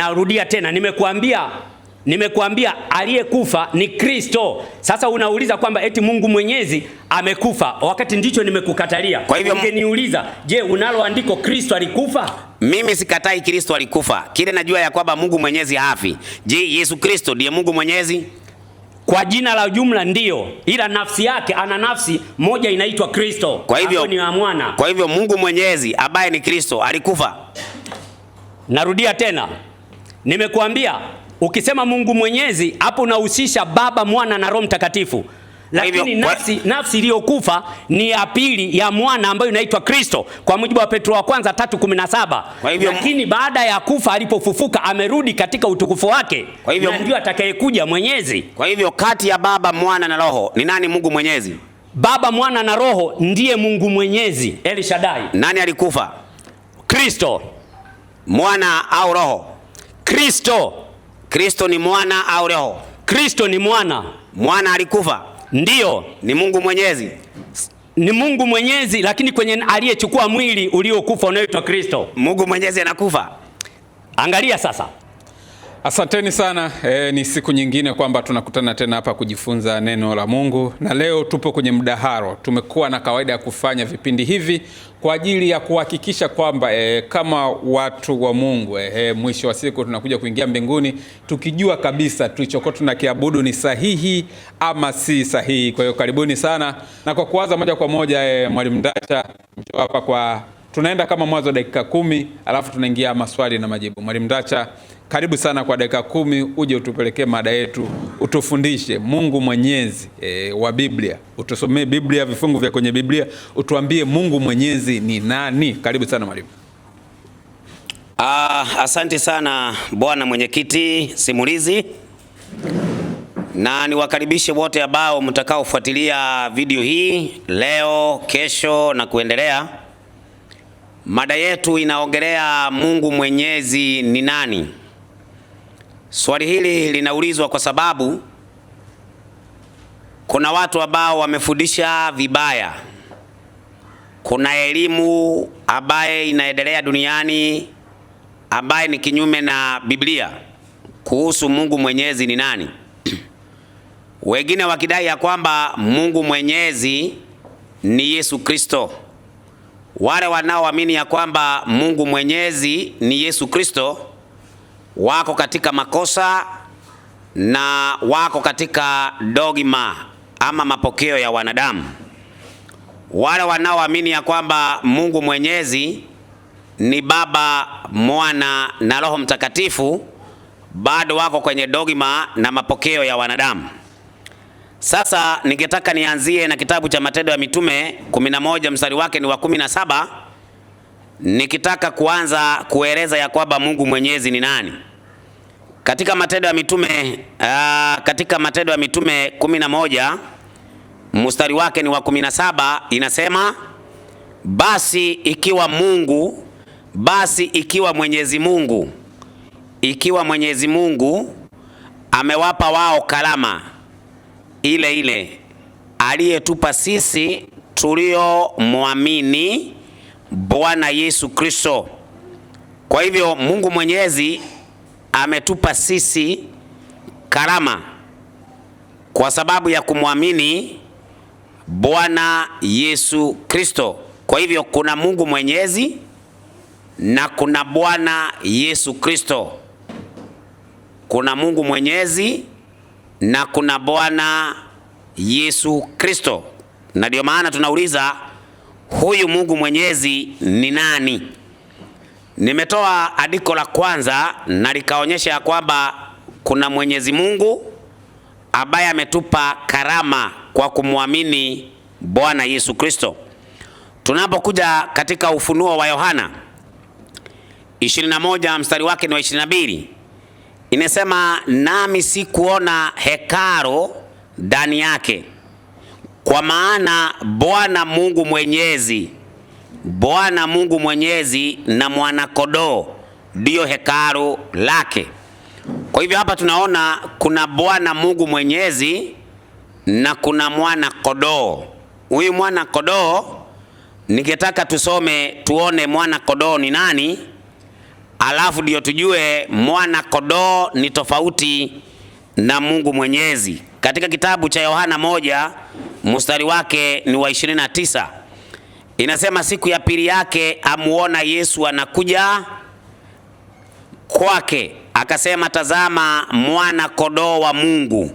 Narudia tena, nimekuambia aliyekufa ni Kristo. Sasa unauliza kwamba eti Mungu Mwenyezi amekufa, wakati ndicho nimekukatalia. Kwa hivyo ungeniuliza, je, unalo andiko Kristo alikufa? Mimi sikatai Kristo alikufa. Kile najua ya kwamba Mungu Mwenyezi hafi. Je, Yesu Kristo ndiye Mungu Mwenyezi? Kwa jina la jumla ndiyo, ila nafsi yake ana nafsi moja inaitwa Kristo. Kwa hivyo ni wa mwana. Kwa hivyo Mungu Mwenyezi ambaye ni Kristo alikufa. Narudia tena, nimekuambia ukisema Mungu Mwenyezi hapo unahusisha Baba, Mwana na Roho Mtakatifu. Lakini nafsi iliyokufa ni ya pili ya mwana ambayo inaitwa Kristo kwa mujibu wa Petro wa kwanza 3:17. Lakini baada ya kufa alipofufuka amerudi katika utukufu wake. Kwa hivyo ndio atakayekuja Mwenyezi. Kwa hivyo kati ya Baba, Mwana na Roho ni nani Mungu Mwenyezi? Baba, Mwana na Roho ndiye Mungu Mwenyezi, El Shaddai. Nani alikufa? Kristo. Mwana au Roho? Kristo. Kristo ni mwana au Roho? Kristo ni mwana. Mwana alikufa? Ndiyo. Ni Mungu Mwenyezi? Ni Mungu Mwenyezi, lakini kwenye aliyechukua mwili uliokufa unaitwa Kristo. Mungu Mwenyezi anakufa? Angalia sasa. Asanteni sana. Ni siku nyingine kwamba tunakutana tena hapa kujifunza neno la Mungu, na leo tupo kwenye mdaharo. Tumekuwa na kawaida ya kufanya vipindi hivi kwa ajili ya kuhakikisha kwamba kama watu wa Mungu mwisho wa siku tunakuja kuingia mbinguni tukijua kabisa tulichokuwa tunakiabudu ni sahihi ama si sahihi. Kwa hiyo karibuni sana, na kwa kuanza moja kwa moja Mwalimu Ndacha njoo hapa tunaenda kama mwanzo dakika 10 alafu tunaingia maswali na majibu. Mwalimu Ndacha, karibu sana kwa dakika 10, uje utupelekee mada yetu, utufundishe Mungu Mwenyezi wa Biblia. Utusomee Biblia, vifungu vya kwenye Biblia, utuambie Mungu Mwenyezi ni nani. Karibu sana mwalimu. Asante sana bwana mwenyekiti simulizi, na niwakaribishe wote ambao mtakaofuatilia video hii leo, kesho na kuendelea. Mada yetu inaongelea Mungu Mwenyezi ni nani. Swali hili linaulizwa kwa sababu kuna watu ambao wamefundisha vibaya. Kuna elimu ambaye inaendelea duniani ambaye ni kinyume na Biblia kuhusu Mungu Mwenyezi ni nani. Wengine wakidai ya kwamba Mungu Mwenyezi ni Yesu Kristo. Wale wanaoamini ya kwamba Mungu Mwenyezi ni Yesu Kristo wako katika makosa na wako katika dogma ama mapokeo ya wanadamu. Wale wanaoamini ya kwamba Mungu Mwenyezi ni Baba, Mwana na Roho Mtakatifu bado wako kwenye dogma na mapokeo ya wanadamu. Sasa ningetaka nianzie na kitabu cha Matendo ya Mitume 11 mstari wake ni wa 17. Nikitaka kuanza kueleza ya kwamba Mungu Mwenyezi ni nani. Katika Matendo ya Mitume 11 mstari wake ni wa 17 inasema, basi ikiwa Mwenyezi Mungu amewapa wao karama ile aliyetupa sisi tulio muamini Bwana Yesu Kristo. Kwa hivyo Mungu Mwenyezi ametupa sisi karama kwa sababu ya kumwamini Bwana Yesu Kristo. Kwa hivyo kuna Mungu Mwenyezi na kuna Bwana Yesu Kristo. Kuna Mungu Mwenyezi na kuna Bwana Yesu Kristo. Na ndio maana tunauliza huyu Mungu Mwenyezi ni nani? Nimetoa andiko la kwanza na likaonyesha ya kwamba kuna Mwenyezi Mungu ambaye ametupa karama kwa kumwamini Bwana Yesu Kristo. Tunapokuja katika Ufunuo wa Yohana 21 mstari wake ni wa 22, inasema, nami sikuona hekalu ndani yake, kwa maana Bwana Mungu Mwenyezi na Mwana-Kondoo ndio hekalu lake. Kwa hivyo hapa tunaona kuna Bwana Mungu Mwenyezi na kuna Mwana-Kondoo. Huyu Mwana-Kondoo ningetaka tuone Mwana-Kondoo ni nani alafu ndio tujue mwana kondoo ni tofauti na Mungu Mwenyezi. Katika kitabu cha Yohana 1 mstari wake ni wa 29 inasema, siku ya pili yake amuona Yesu anakuja kwake, akasema, tazama mwana kondoo wa Mungu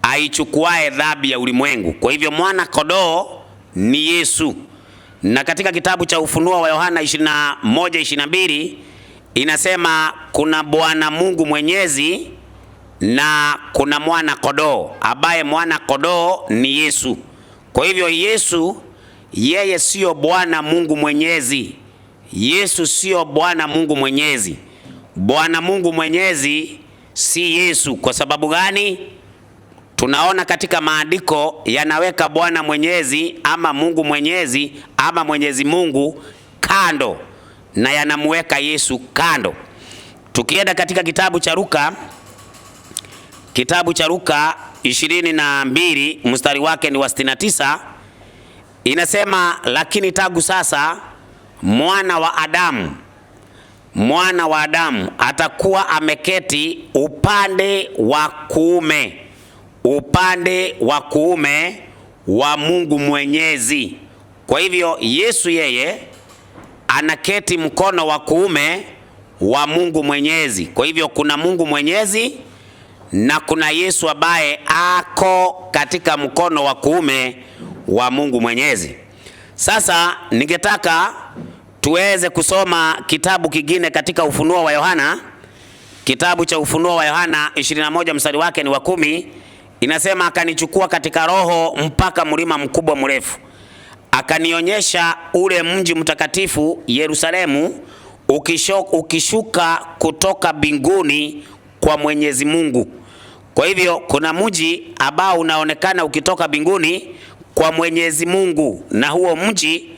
aichukuae dhambi ya ulimwengu. Kwa hivyo mwana kondoo ni Yesu. Na katika kitabu cha Ufunuo wa Yohana 21:22 inasema kuna Bwana Mungu Mwenyezi na kuna mwana kondoo, ambaye mwana kondoo ni Yesu. Kwa hivyo Yesu yeye sio Bwana Mungu Mwenyezi. Yesu sio Bwana Mungu Mwenyezi. Bwana Mungu Mwenyezi si Yesu. Kwa sababu gani? Tunaona katika maandiko yanaweka Bwana Mwenyezi ama Mungu Mwenyezi ama Mwenyezi Mungu kando na yanamuweka Yesu kando. Tukienda katika kitabu cha Luka 22 mstari wake ni wa 69 inasema, lakini tangu sasa mwana wa Adamu atakuwa ameketi upande wa kuume wa Mungu Mwenyezi. Kwa hivyo Yesu yeye anaketi mkono wa kuume wa Mungu Mwenyezi. Kwa hivyo kuna Mungu Mwenyezi na kuna Yesu ambaye ako katika mkono wa kuume wa Mungu Mwenyezi. Sasa ningetaka tuweze kusoma kitabu kingine katika Ufunuo wa Yohana. Kitabu cha Ufunuo wa Yohana 21 mstari wake ni wa 10 inasema, akanichukua katika roho mpaka mlima mkubwa mrefu, akanionyesha ule mji mtakatifu Yerusalemu ukishuka kutoka mbinguni kwa Mwenyezi Mungu. Kwa hivyo kuna mji ambao unaonekana ukitoka mbinguni kwa Mwenyezi Mungu, na huo mji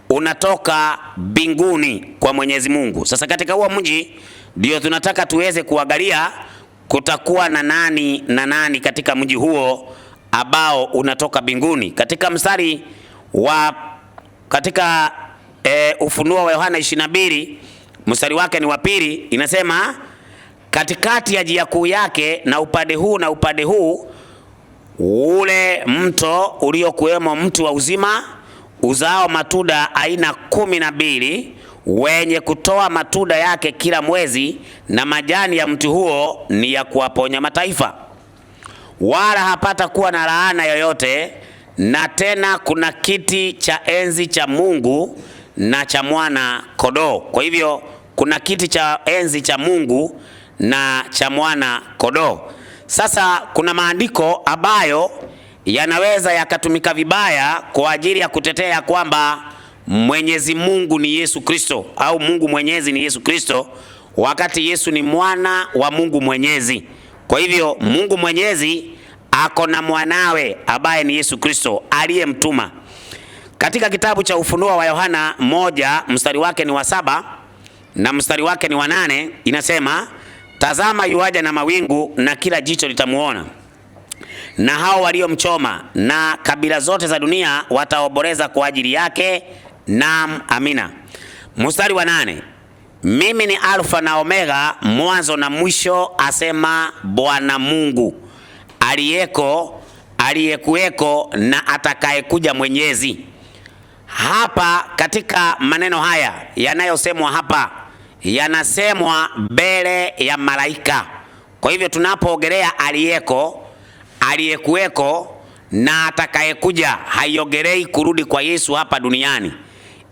unatoka mbinguni kwa Mwenyezi Mungu. Sasa katika huo mji ndio tunataka tuweze kuangalia kutakuwa na nani katika mji huo ambao unatoka mbinguni. Katika mstari wa Ufunuo wa Yohana 22 mstari wake ni wa 2 inasema, katikati ya njia kuu yake na upande huu ule mto uliokuwemo mti wa uzima uzao matunda aina 12 wenye kutoa matunda yake kila mwezi, na majani ya mti huo ni ya kuwaponya mataifa. Wala hapata kuwa na laana yoyote, na tena kuna kiti cha enzi cha Mungu na cha mwana kondoo. Kwa hivyo kuna kiti cha enzi cha Mungu na cha mwana kondoo. Sasa kuna maandiko ambayo yanaweza yakatumika vibaya kwa ajili ya kutetea kwamba Mwenyezi Mungu ni Yesu Kristo au Mungu Mwenyezi ni Yesu Kristo, wakati Yesu ni mwana wa Mungu Mwenyezi. Kwa hivyo Mungu Mwenyezi ako na mwanawe ambaye ni Yesu Kristo aliyemtuma. Katika kitabu cha Ufunuo wa Yohana 1 mstari wake ni wa 7 na mstari wake ni wa 8 inasema, tazama yuaja na mawingu, na kila jicho litamuona, na hao waliomchoma, na kabila zote za dunia wataomboleza kwa ajili yake. Naam, amina. Mstari wa 8, mimi ni Alfa na Omega, mwanzo na mwisho, asema Bwana Mungu aliyekuweko na atakayekuja Mwenyezi. Hapa katika maneno haya yanayosemwa hapa yanasemwa mbele ya malaika. Kwa hivyo tunapoogelea aliyekuweko na atakayekuja, haiogelei kurudi kwa Yesu hapa duniani,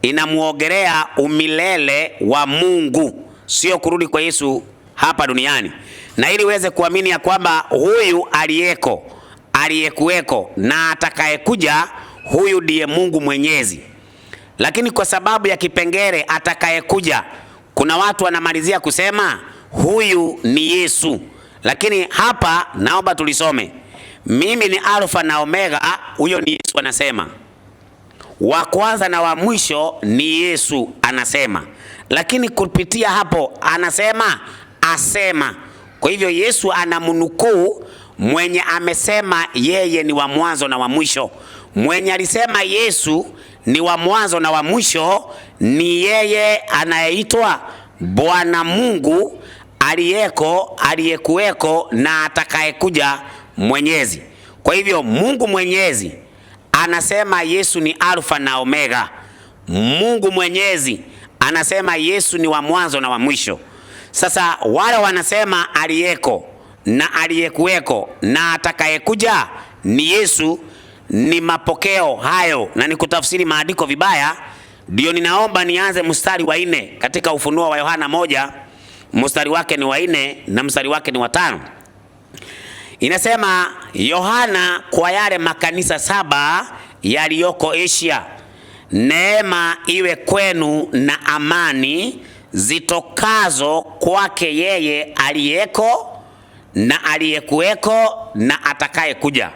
inamuogelea umilele wa Mungu, sio kurudi kwa Yesu hapa duniani. Na ili uweze kuamini ya kwamba huyu aliyekuweko na atakayekuja, huyu ndiye Mungu Mwenyezi. Lakini kwa sababu ya kipengele atakayekuja, kuna watu wanamalizia kusema huyu ni Yesu. Lakini hapa naomba tulisome, mimi ni Alfa na Omega, huyo ni Yesu anasema. Wa kwanza na wa mwisho ni Yesu anasema. Lakini kupitia hapo asema. Kwa hivyo Yesu anamnukuu mwenye amesema yeye ni wa mwanzo na wa mwisho. Mwenye alisema Yesu ni wa mwanzo na wa mwisho ni yeye anayeitwa Bwana Mungu aliyeko, aliyekuweko na atakayekuja mwenyezi. Kwa hivyo Mungu mwenyezi anasema Yesu ni Alfa na Omega. Mungu mwenyezi anasema Yesu ni wa mwanzo na wa mwisho. Sasa wale wanasema aliyeko na aliyekuweko na atakayekuja ni Yesu, ni mapokeo hayo na ni kutafsiri maandiko vibaya. Ndio ninaomba nianze mstari wa 4 katika Ufunuo wa Yohana 1, mstari wake ni wa 4 na mstari wake ni wa 5. Inasema, Yohana kwa yale makanisa 7 yaliyoko Asia, neema iwe kwenu na amani zitokazo kwake yeye aliyeko na aliyekuweko na atakayekuja.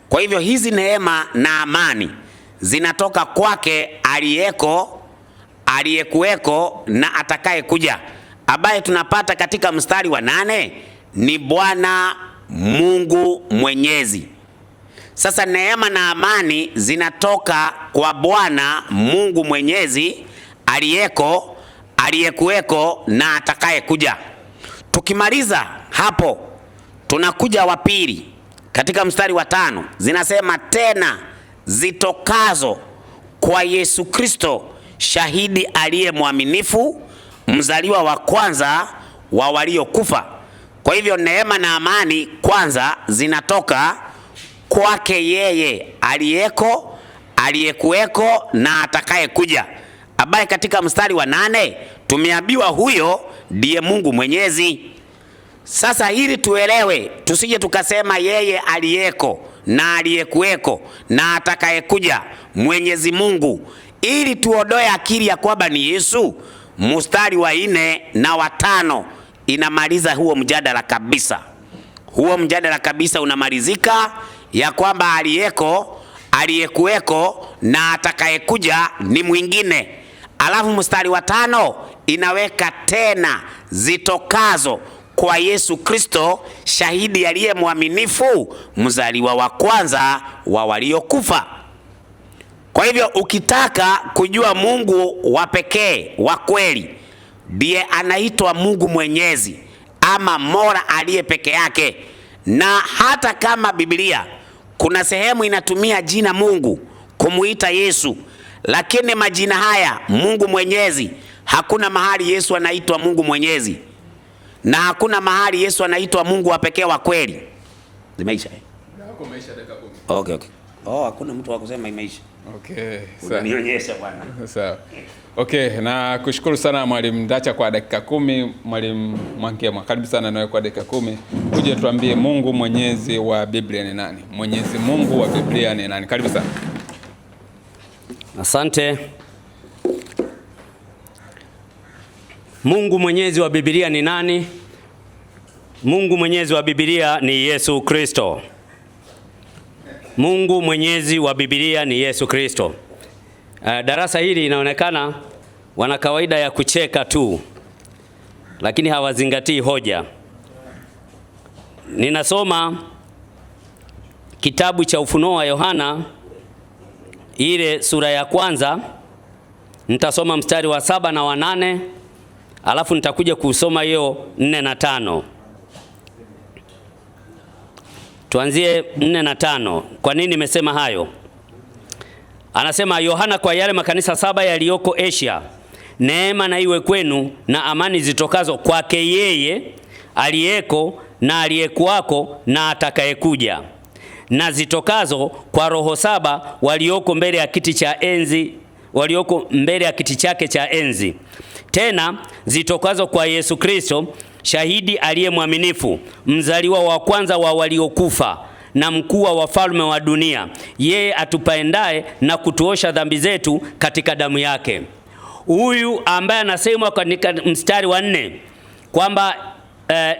Kwa hivyo hizi neema na amani zinatoka kwake aliyeko, aliyekuweko na atakayekuja, ambaye tunapata katika mstari wa 8 ni Bwana Mungu mwenyezi. Sasa neema na amani zinatoka kwa Bwana Mungu mwenyezi, aliyeko, aliyekuweko na atakayekuja. Tukimaliza hapo tunakuja wa pili katika mstari wa 5, zinasema tena zitokazo kwa Yesu Kristo, shahidi aliye mwaminifu, mzaliwa wa kwanza wa waliokufa. Kwa hivyo neema na amani kwanza zinatoka kwake yeye aliyeko, aliyekuweko na atakayekuja, ambaye katika mstari wa 8 tumeambiwa huyo ndiye Mungu mwenyezi. Sasa ili tuelewe, tusije tukasema yeye aliyeko na aliyekuweko na atakayekuja Mwenyezi Mungu, ili tuondoe akili ya kwamba ni Yesu. Mstari wa 4 na wa 5 inamaliza huo mjadala kabisa. Huo mjadala kabisa unamalizika ya kwamba aliyeko, aliyekuweko na atakayekuja ni mwingine. Alafu mstari wa 5 inaweka tena zitokazo kwa Yesu Kristo, shahidi aliye mwaminifu, mzaliwa wa kwanza wa waliokufa. Kwa hivyo ukitaka kujua Mungu wa pekee wa kweli, ndiye anaitwa Mungu mwenyezi ama Mola aliye peke yake. Na hata kama Biblia kuna sehemu inatumia jina Mungu kumuita Yesu, lakini majina haya Mungu mwenyezi, hakuna mahali Yesu anaitwa Mungu mwenyezi, na hakuna mahali Yesu anaitwa Mungu wa pekee wa kweli. Zimeisha? Ndio, imeisha dakika 10. Okay. Hakuna mtu wa kusema imeisha. Okay. Unanionyesha bwana. Sawa. Okay, na kushukuru sana Mwalimu Ndacha kwa dakika 10. Mwalimu Mwankema, karibu sana nawe kwa dakika 10. Uje tuambie Mungu mwenyezi wa Biblia ni nani? Mwenyezi Mungu wa Biblia ni nani? Karibu sana. Asante. Mungu mwenyezi wa Biblia ni nani? Mungu mwenyezi wa Biblia ni Yesu Kristo. Mungu mwenyezi wa Biblia ni Yesu Kristo. Darasa hili inaonekana wana kawaida ya kucheka tu, lakini hawazingatii hoja. Ninasoma kitabu cha Ufunuo wa Yohana ile sura ya 1, nitasoma mstari wa 7 na wa 8, alafu nitakuja kusoma hiyo 4 na 5. Tuanzie 4 na 5. Kwa nini nimesema hayo? Anasema, Yohana kwa yale makanisa 7 yaliyoko Asia, neema na iwe kwenu na amani zitokazo kwake yeye aliyeko na aliyekuwako na atakayekuja, na zitokazo kwa roho 7 walioko mbele ya kiti cha enzi, walioko mbele ya kiti chake cha enzi, tena zitokazo kwa Yesu Kristo, shahidi aliye mwaminifu, mzaliwa wa kwanza wa waliokufa na mkuu wa wafalme wa dunia, yeye atupendaye na kutuosha dhambi zetu katika damu yake. Huyu ambaye anasemwa katika mstari wa 4 kwamba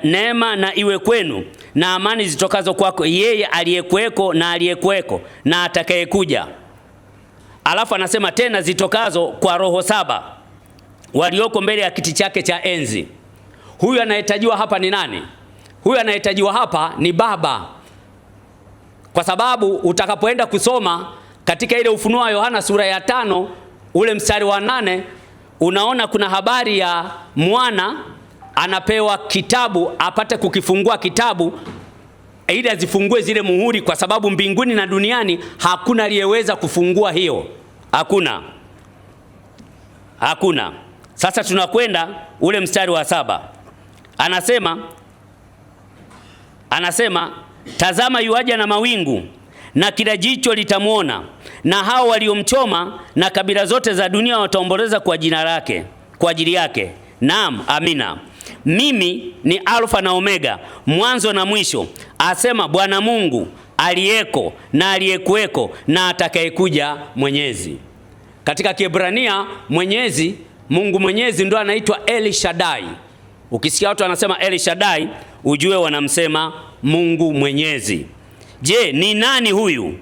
neema na iwe kwenu na amani zitokazo kwako yeye aliyekuweko na aliyekuweko na atakayekuja. Alafu anasema tena zitokazo kwa roho 7 walioko mbele ya kiti chake cha enzi. Huyu anayetajiwa hapa ni nani? Huyu anayetajiwa hapa ni Baba. Kwa sababu utakapoenda kusoma katika ile Ufunuo wa Yohana sura ya 5 ule mstari wa 8, unaona kuna habari ya mwana anapewa kitabu apate kukifungua kitabu ili azifungue zile muhuri, kwa sababu mbinguni na duniani hakuna aliyeweza kufungua hiyo. Hakuna. Sasa tunakwenda ule mstari wa 7. Anasema tazama yuaja na mawingu, na kila jicho litamwona, na hao waliomchoma, na kabila zote za dunia wataomboleza kwa ajili yake. Naam, amina. Mimi ni Alfa na Omega, mwanzo na mwisho, asema Bwana Mungu aliyeko na aliyekuweko na atakayekuja Mwenyezi. Katika Kiebrania Mungu Mwenyezi ndo anaitwa El Shaddai. Ukisikia watu wanasema El Shaddai, ujue wanamsema Mungu Mwenyezi. Je, ni nani huyu?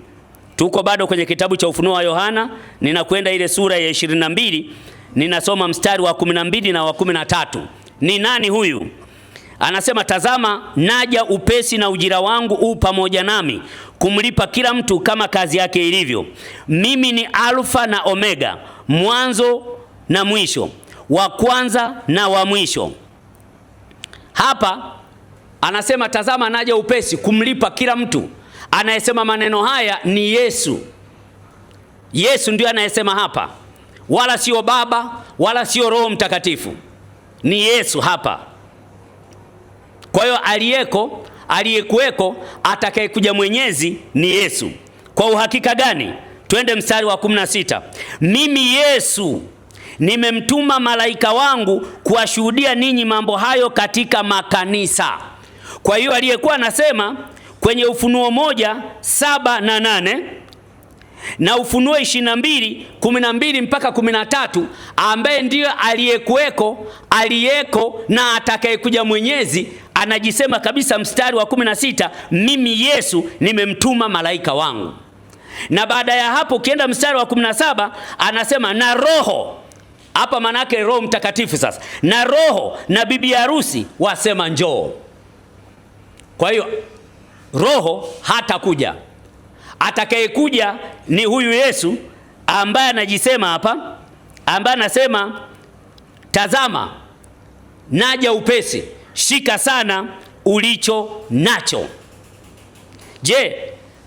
Tuko bado kwenye kitabu cha Ufunuo wa Yohana, ninakwenda ile sura ya 22, ninasoma mstari wa 12 na wa 13. Ni nani huyu? Anasema tazama naja upesi, na ujira wangu pamoja nami kumlipa kila mtu kama kazi yake ilivyo. Mimi ni Alfa na Omega, mwanzo na mwisho, wa kwanza na wa mwisho. Hapa anasema tazama naja upesi kumlipa kila mtu. Anayesema maneno haya ni Yesu. Yesu ndio anayesema hapa, wala sio Baba wala sio Roho Mtakatifu. Ni Yesu hapa. Kwa hiyo aliyeko, aliyekuweko, atakayekuja Mwenyezi ni Yesu. Kwa uhakika gani? Twende mstari wa 16. Mimi Yesu nimemtuma malaika wangu kuwashuhudia ninyi mambo hayo katika makanisa. Kwa hiyo aliyekuwa anasema kwenye Ufunuo 1:7 na 8 na Ufunuo 22:12 mpaka 13, ambaye ndiyo aliyekuweko, aliyeko na atakayekuja Mwenyezi, anajisema kabisa mstari wa 16, mimi Yesu nimemtuma malaika wangu. Na baada ya hapo ukienda mstari wa 17 anasema na Roho, hapa manake Roho Mtakatifu sasa, na Roho na bibi harusi wasema njoo. Kwa hiyo Roho hatakuja, atakayekuja ni huyu Yesu ambaye anajisema hapa, ambaye anasema tazama naja upesi, shika sana ulicho nacho. Je,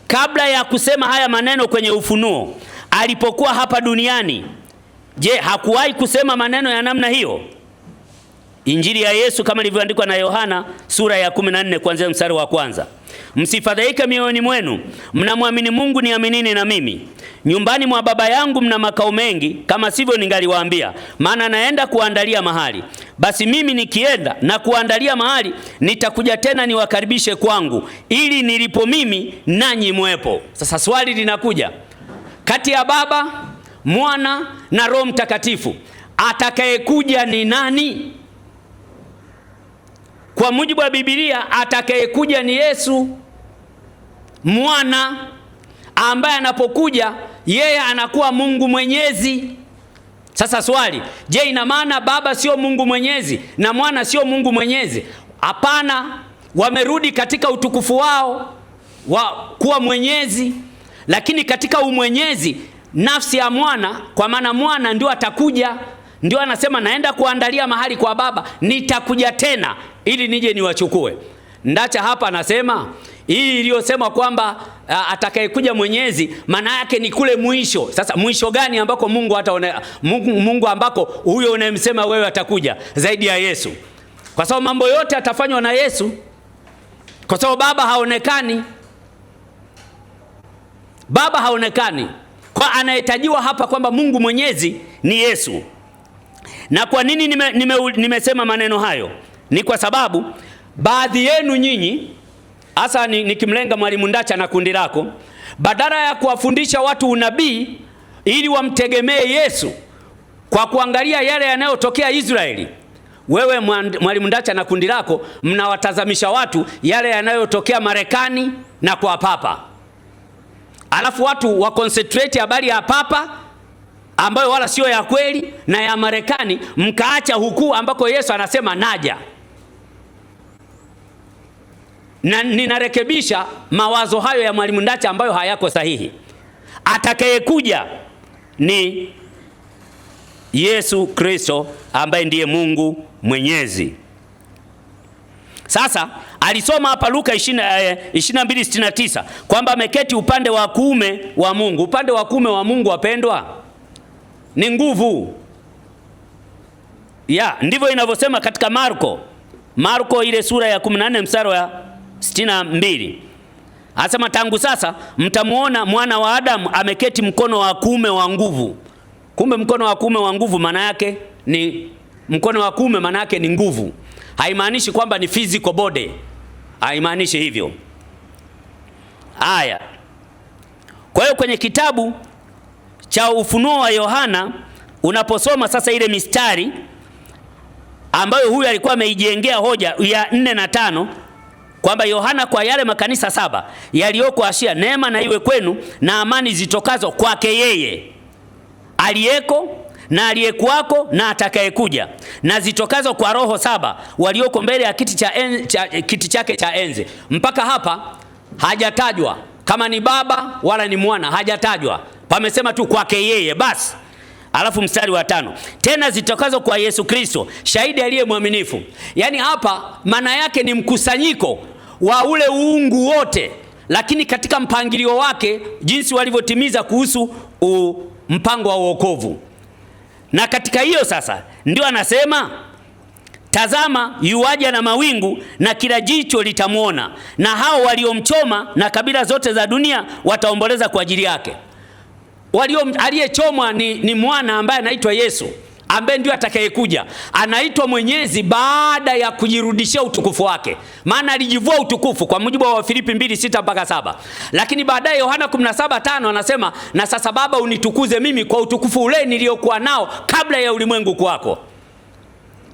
kabla ya kusema haya maneno kwenye Ufunuo, alipokuwa hapa duniani, je, hakuwahi kusema maneno ya namna hiyo? Injili ya Yesu kama ilivyoandikwa na Yohana sura ya 14 kuanzia mstari wa 1. Msifadhaike mioyoni mwenu, mnamwamini Mungu, niaminini na mimi. Nyumbani mwa Baba yangu mna makao mengi, kama sivyo ningaliwaambia, maana naenda kuandalia mahali. Basi mimi nikienda na kuandalia mahali, nitakuja tena niwakaribishe kwangu, ili nilipo mimi nanyi mwepo. Sasa swali linakuja, kati ya Baba, Mwana na Roho Mtakatifu, atakayekuja ni nani? Kwa mujibu wa Biblia, atakayekuja ni Yesu Mwana, ambaye anapokuja yeye anakuwa Mungu Mwenyezi. Sasa swali, je, ina maana Baba sio Mungu Mwenyezi na Mwana sio Mungu Mwenyezi? Hapana, wamerudi katika utukufu wao wa kuwa Mwenyezi, lakini katika umwenyezi nafsi ya Mwana, kwa maana Mwana ndio atakuja, ndio anasema naenda kuandalia mahali kwa Baba, nitakuja tena ili nije niwachukue. Ndacha hapa anasema hii iliyosema kwamba atakayekuja Mwenyezi, maana yake ni kule mwisho. Sasa mwisho gani ambako Mungu ambako huyo unayemsema wewe atakuja zaidi ya Yesu? Kwa sababu mambo yote atafanywa na Yesu, kwa sababu Baba haonekani. Baba haonekani. Kwa anayetajiwa hapa kwamba Mungu Mwenyezi ni Yesu. Na kwa nini nimesema maneno hayo? Ni kwa sababu baadhi yenu nyinyi, hasa nikimlenga Mwalimu Ndacha na kundi lako, badala ya kuwafundisha watu unabii ili wamtegemee Yesu kwa kuangalia yale yanayotokea Israeli, wewe Mwalimu Ndacha na kundi lako mnawatazamisha watu yale yanayotokea Marekani na kwa Papa. Alafu watu wa concentrate habari ya Papa ambayo wala sio ya kweli, na ya Marekani mkaacha huku ambako Yesu anasema naja. Na ninarekebisha mawazo hayo ya Mwalimu Ndacha ambayo hayako sahihi. Atakayekuja ni Yesu Kristo ambaye ndiye Mungu Mwenyezi. Sasa alisoma hapa Luka 22:69 kwamba ameketi upande wa kuume wa Mungu. Upande wa kuume wa Mungu, wapendwa, ni nguvu. Ndivyo inavyosema katika Marko ile sura ya 14 mstari wa 62. Anasema tangu sasa mtamuona mwana wa Adamu ameketi mkono wa kuume wa nguvu. Kumbe mkono wa kuume wa nguvu maana yake ni nguvu. Haimaanishi kwamba ni physical body. Haimaanishi hivyo. Haya. Kwa hiyo kwenye kitabu cha Ufunuo wa Yohana unaposoma sasa ile mistari ambayo huyu alikuwa ameijengea hoja ya 4 na 5 kwamba Yohana kwa yale makanisa 7 yaliyoko Asia, neema na iwe kwenu na amani zitokazo kwake yeye aliyeko na aliyekuwako na atakayekuja, na zitokazo kwa roho 7 walioko mbele ya kiti chake cha enzi. Mpaka hapa hajatajwa kama ni Baba wala ni Mwana, hajatajwa. Pamesema tu kwake yeye basi. Alafu mstari wa 5, tena zitokazo kwa Yesu Kristo, shahidi aliye mwaminifu. Yaani hapa maana yake ni mkusanyiko wa ule uungu wote, lakini katika mpangilio wake jinsi walivyotimiza kuhusu mpango wa wokovu. Na katika hiyo sasa ndio anasema, tazama yuaja na mawingu na kila jicho litamwona, na hao waliomchoma na kabila zote za dunia wataomboleza kwa ajili yake. Aliyechomwa ni mwana ambaye anaitwa Yesu, ambaye ndio atakayekuja. Anaitwa Mwenyezi baada ya kujirudishia utukufu wake. Maana alijivua utukufu kwa mujibu wa Filipi 2:6-7. Lakini baadaye Yohana 17:5 anasema, na sasa Baba unitukuze mimi kwa utukufu ule niliokuwa nao kabla ya ulimwengu kuwako.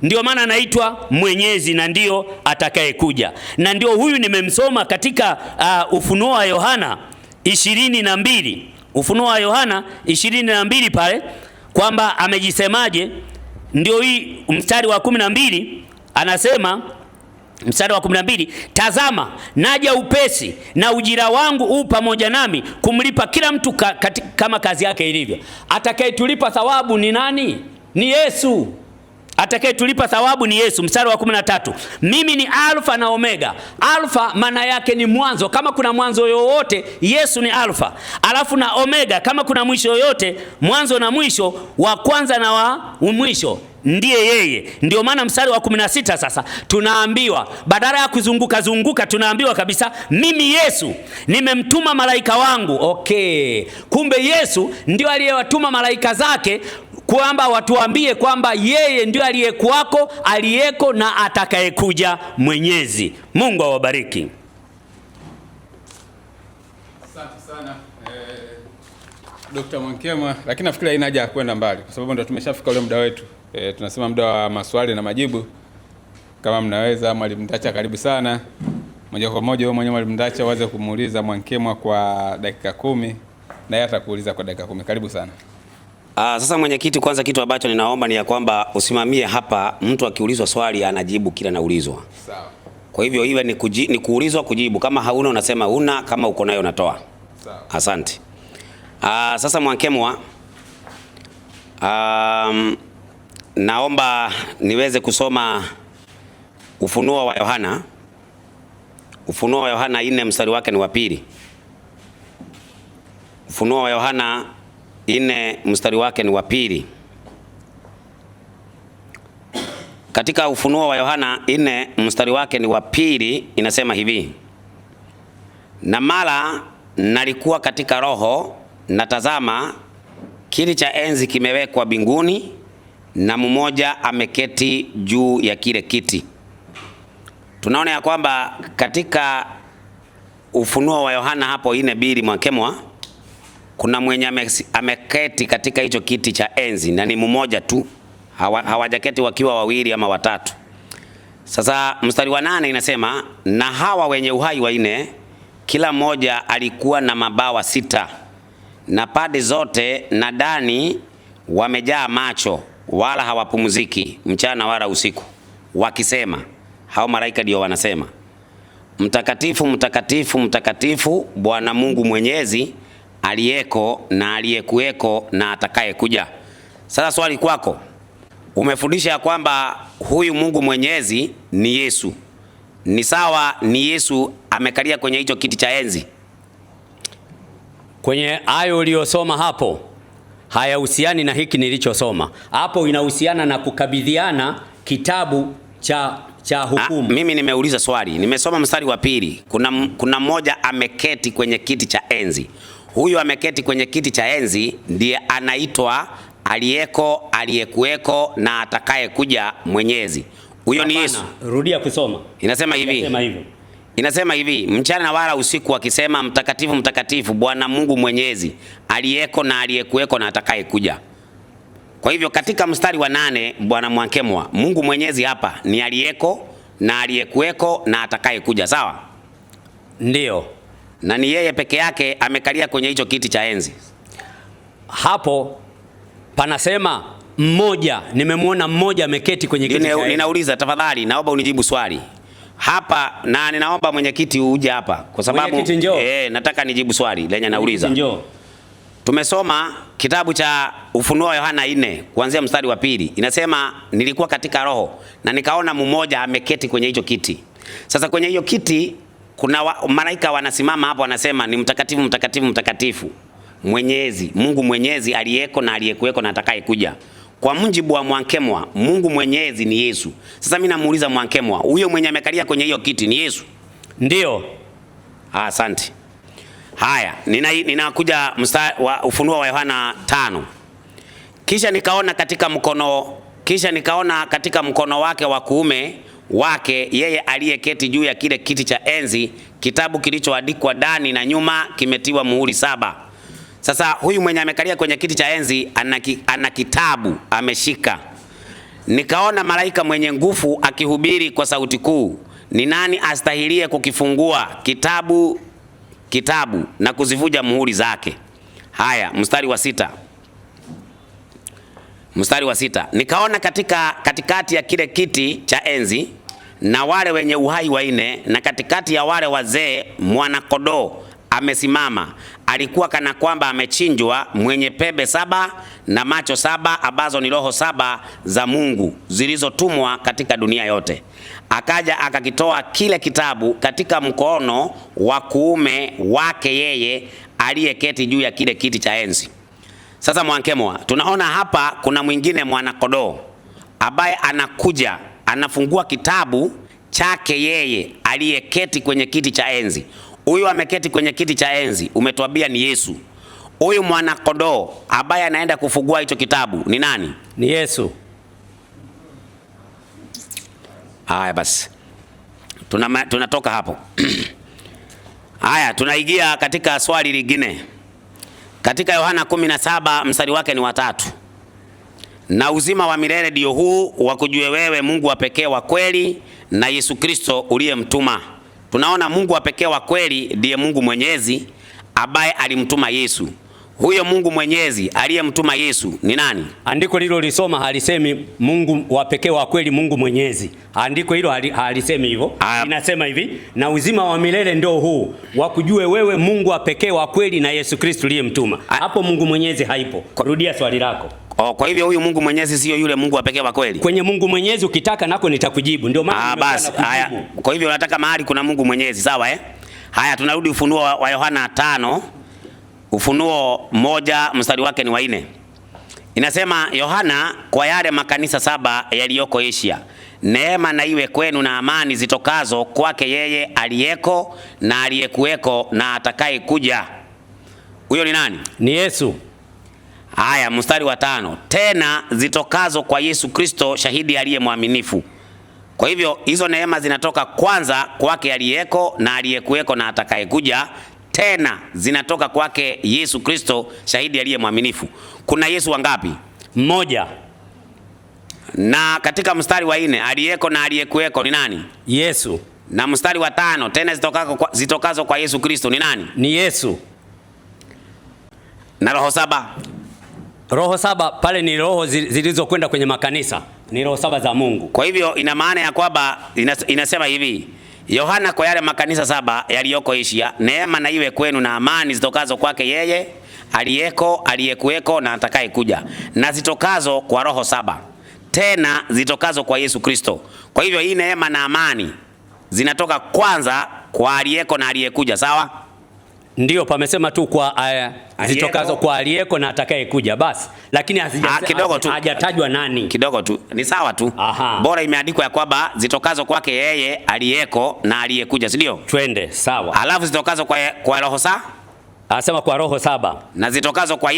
Ndio maana anaitwa Mwenyezi na ndio atakayekuja. Na ndio huyu nimemsoma katika Ufunuo wa Yohana 22. Ufunuo wa Yohana 22 pale kwamba amejisemaje. Ndio hii mstari wa 12 anasema, mstari wa 12, tazama naja upesi na ujira wangu pamoja nami kumlipa kila mtu kama kazi yake ilivyo. Atakayetulipa thawabu ni nani? Ni Yesu. Atakayetulipa thawabu ni Yesu. Mstari wa 13, mimi ni Alfa na Omega. Alfa maana yake ni mwanzo, kama kuna mwanzo yoyote Yesu ni Alfa. Alafu na Omega, kama kuna mwisho yoyote, mwanzo na mwisho, wa kwanza na wa mwisho ndiye yeye. Ndio maana mstari wa 16 sasa tunaambiwa, badala ya kuzunguka tunaambiwa kabisa, mimi Yesu nimemtuma malaika wangu. Okay, kumbe Yesu ndio aliyewatuma malaika zake kwamba watuambie kwamba yeye ndio aliyekuwako, aliyeko na atakayekuja Mwenyezi. Mungu awabariki. Asante sana Dr. Mwankemwa, lakini nafikiri haina haja ya kwenda mbali kwa sababu ndio tumeshafika ule muda wetu. Tunasema muda wa maswali na majibu. Kama mnaweza, Mwalimu Ndacha karibu sana. Moja kwa moja wewe mwenyewe Mwalimu Ndacha uweze kumuuliza Mwankemwa kwa dakika 10 na yeye atakuuliza kwa dakika 10. Karibu sana. Sasa mwenyekiti, kwanza kitu ambacho ninaomba ni ya kwamba usimamie hapa, mtu akiulizwa swali anajibu kila naulizwa. Sawa. Kwa hivyo iwe ni kuulizwa kujibu, kama hauna unasema una, kama uko nayo unatoa. Sawa. Asante. Sasa Mwankemwa, naomba niweze kusoma Ufunuo wa Yohana. Ufunuo wa Yohana 4 mstari wake ni wa 2. Ufunuo wa Yohana 4 mstari wake ni wa 2. Katika Ufunuo wa Yohana 4 mstari wake ni wa 2 inasema hivi: na mara nalikuwa katika roho, na tazama kiti cha enzi kimewekwa mbinguni, na mmoja ameketi juu ya kile kiti. Tunaona ya kwamba katika Ufunuo wa Yohana hapo 4:2 Mwankemwa, kuna mwenye ameketi katika hicho kiti cha enzi na ni mmoja tu, hawajaketi wakiwa wawili ama watatu. Sasa mstari wa 8 inasema, na hawa wenye uhai wanne kila mmoja alikuwa na mabawa 6 na pande zote na ndani wamejaa macho, wala hawapumziki mchana wala usiku, wakisema, hao malaika ndio wanasema, mtakatifu mtakatifu mtakatifu Bwana Mungu Mwenyezi, aliyeko na aliyekuweko na atakayekuja. Sasa swali kwako, umefundisha ya kwamba huyu Mungu Mwenyezi ni Yesu. Ni sawa, ni Yesu amekalia kwenye hicho kiti cha enzi? Kwenye ayo uliyosoma hapo hayahusiani na hiki nilichosoma. Hapo inahusiana na kukabidhiana kitabu cha hukumu. Mimi nimeuliza swali, nimesoma mstari wa pili. Kuna mmoja ameketi kwenye kiti cha enzi. Huyu ameketi kwenye kiti cha enzi ndiye anaitwa aliyeko, aliyekuweko na atakaye kuja Mwenyezi. Huyo ni Yesu. Rudia kusoma. Inasema hivi, mchana na wala usiku wakisema mtakatifu mtakatifu Bwana Mungu Mwenyezi, aliyeko na aliyekuweko na atakaye kuja. Kwa hivyo katika mstari wa 8, Bwana Mwankemwa, Mungu Mwenyezi hapa ni aliyeko na aliyekuweko na atakaye kuja, sawa? Ndio. Na ni yeye peke yake amekalia kwenye hicho kiti cha enzi. Hapo panasema mmoja, nimemwona mmoja ameketi kwenye kiti cha enzi. Ninauliza, tafadhali naomba unijibu swali hapa, na ninaomba mwenyekiti uje hapa kwa sababu nataka nijibu swali lenye nauliza. Tumesoma kitabu cha Ufunuo wa Yohana 4 kuanzia mstari wa 2. Inasema nilikuwa katika roho na nikaona mmoja ameketi kwenye hicho kiti. Sasa kwenye hiyo kiti kuna malaika wanasimama hapo, wanasema ni mtakatifu mtakatifu mtakatifu Mwenyezi, Mungu Mwenyezi, aliyeko na aliyekuweko na atakaye kuja. Kwa mujibu wa Mwankemwa, Mungu Mwenyezi ni Yesu. Sasa mimi namuuliza Mwankemwa, huyo mwenye amekalia kwenye hiyo kiti ni Yesu? Ndio. Asante. Haya, ninakuja mstari wa Ufunuo wa Yohana 5. Kisha nikaona katika mkono wake wa kuume wake yeye aliyeketi juu ya kile kiti cha enzi kitabu kilichoandikwa ndani na nyuma, kimetiwa muhuri 7. Sasa huyu mwenye amekalia kwenye kiti cha enzi ana kitabu ameshika. Nikaona malaika mwenye nguvu akihubiri kwa sauti kuu, ni nani astahilie kukifungua kitabu na kuzivuja muhuri zake? Haya, mstari wa 6. Nikaona katikati ya kile kiti cha enzi na wale wenye uhai 4 na katikati ya wale wazee mwana-kondoo amesimama. Alikuwa kana kwamba amechinjwa, mwenye pembe 7 na macho 7, ambazo ni roho 7 za Mungu zilizotumwa katika dunia yote. Akaja akakitoa kile kitabu katika mkono wa kuume wake yeye aliyeketi juu ya kile kiti cha enzi. Sasa Mwankemwa, tunaona hapa kuna mwingine mwana-kondoo ambaye anakuja anafungua kitabu chake yeye aliyeketi kwenye kiti cha enzi. Huyu ameketi kwenye kiti cha enzi umetuambia ni Yesu. Huyu mwana-kondoo ambaye anaenda kufungua hicho kitabu ni nani? Ni Yesu. Haya basi, tunatoka hapo. Haya, tunaingia katika swali lingine. Katika Yohana 17 mstari wake ni 3. Na uzima wa milele ndio huu, wakujue wewe Mungu wa pekee wa kweli na Yesu Kristo uliyemtuma. Tunaona Mungu wa pekee wa kweli ndiye Mungu Mwenyezi ambaye alimtuma Yesu. Huyo Mungu Mwenyezi aliyemtuma Yesu ni nani? Andiko hilo lisoma halisemi Mungu wa pekee wa kweli, Mungu Mwenyezi. Andiko hilo halisemi hivyo. Inasema hivi, na uzima wa milele ndio huu, wakujue wewe Mungu wa pekee wa kweli na Yesu Kristo uliyemtuma. Hapo Mungu Mwenyezi haipo. Rudia swali lako. Kwa hivyo huyu Mungu Mwenyezi sio yule Mungu wa pekee wa kweli? Kwenye Mungu Mwenyezi ukitaka nako nitakujibu. Ndio maana basi haya. Kwa hivyo unataka mahali kuna Mungu Mwenyezi, sawa Haya, tunarudi Ufunuo wa Yohana 5. Ufunuo 1 mstari wake ni 4. Inasema, Yohana kwa yale makanisa 7 yaliyoko Asia, neema na iwe kwenu na amani zitokazo kwake yeye aliyeko na aliyekuweko na atakaye kuja. Huyo ni nani? Ni Yesu. Haya, mstari wa 5. Tena zitokazo kwa Yesu Kristo shahidi aliye mwaminifu. Kwa hivyo hizo neema zinatoka kwanza kwake aliyeko na aliyekuweko na atakaye kuja. Tena zinatoka kwake Yesu Kristo shahidi aliye mwaminifu. Kuna Yesu wangapi? Mmoja. Na katika mstari wa 4 aliyeko na aliyekuweko ni nani? Yesu. Na mstari wa 5 tena zitokazo kwa Yesu Kristo ni nani? Ni Yesu. Na roho 7. Roho 7 pale ni roho zilizokwenda kwenye makanisa. Ni roho 7 za Mungu. Kwa hivyo ina maana ya kwamba inasema hivi Yohana kwa yale makanisa 7 yaliyoko Asia, neema na iwe kwenu na amani zitokazo kwake yeye aliyeko, aliyekuweko na atakaye kuja, na zitokazo kwa roho 7, tena zitokazo kwa Yesu Kristo. Kwa hivyo hii neema na amani zinatoka kwanza kwa aliyeko na aliyekuja, sawa? Ndio pamesema tu kwa zitokazo kwa aliyeko na atakaye kuja basi, lakini hajatajwa nani. Kidogo tu. Ni sawa tu. Aha. Bora imeandikwa ya kwamba zitokazo kwake yeye aliyeko na aliyekuja, si ndio? Twende, sawa. Alafu zitokazo kwa roho 7? Anasema kwa roho 7. Na zitokazo kwa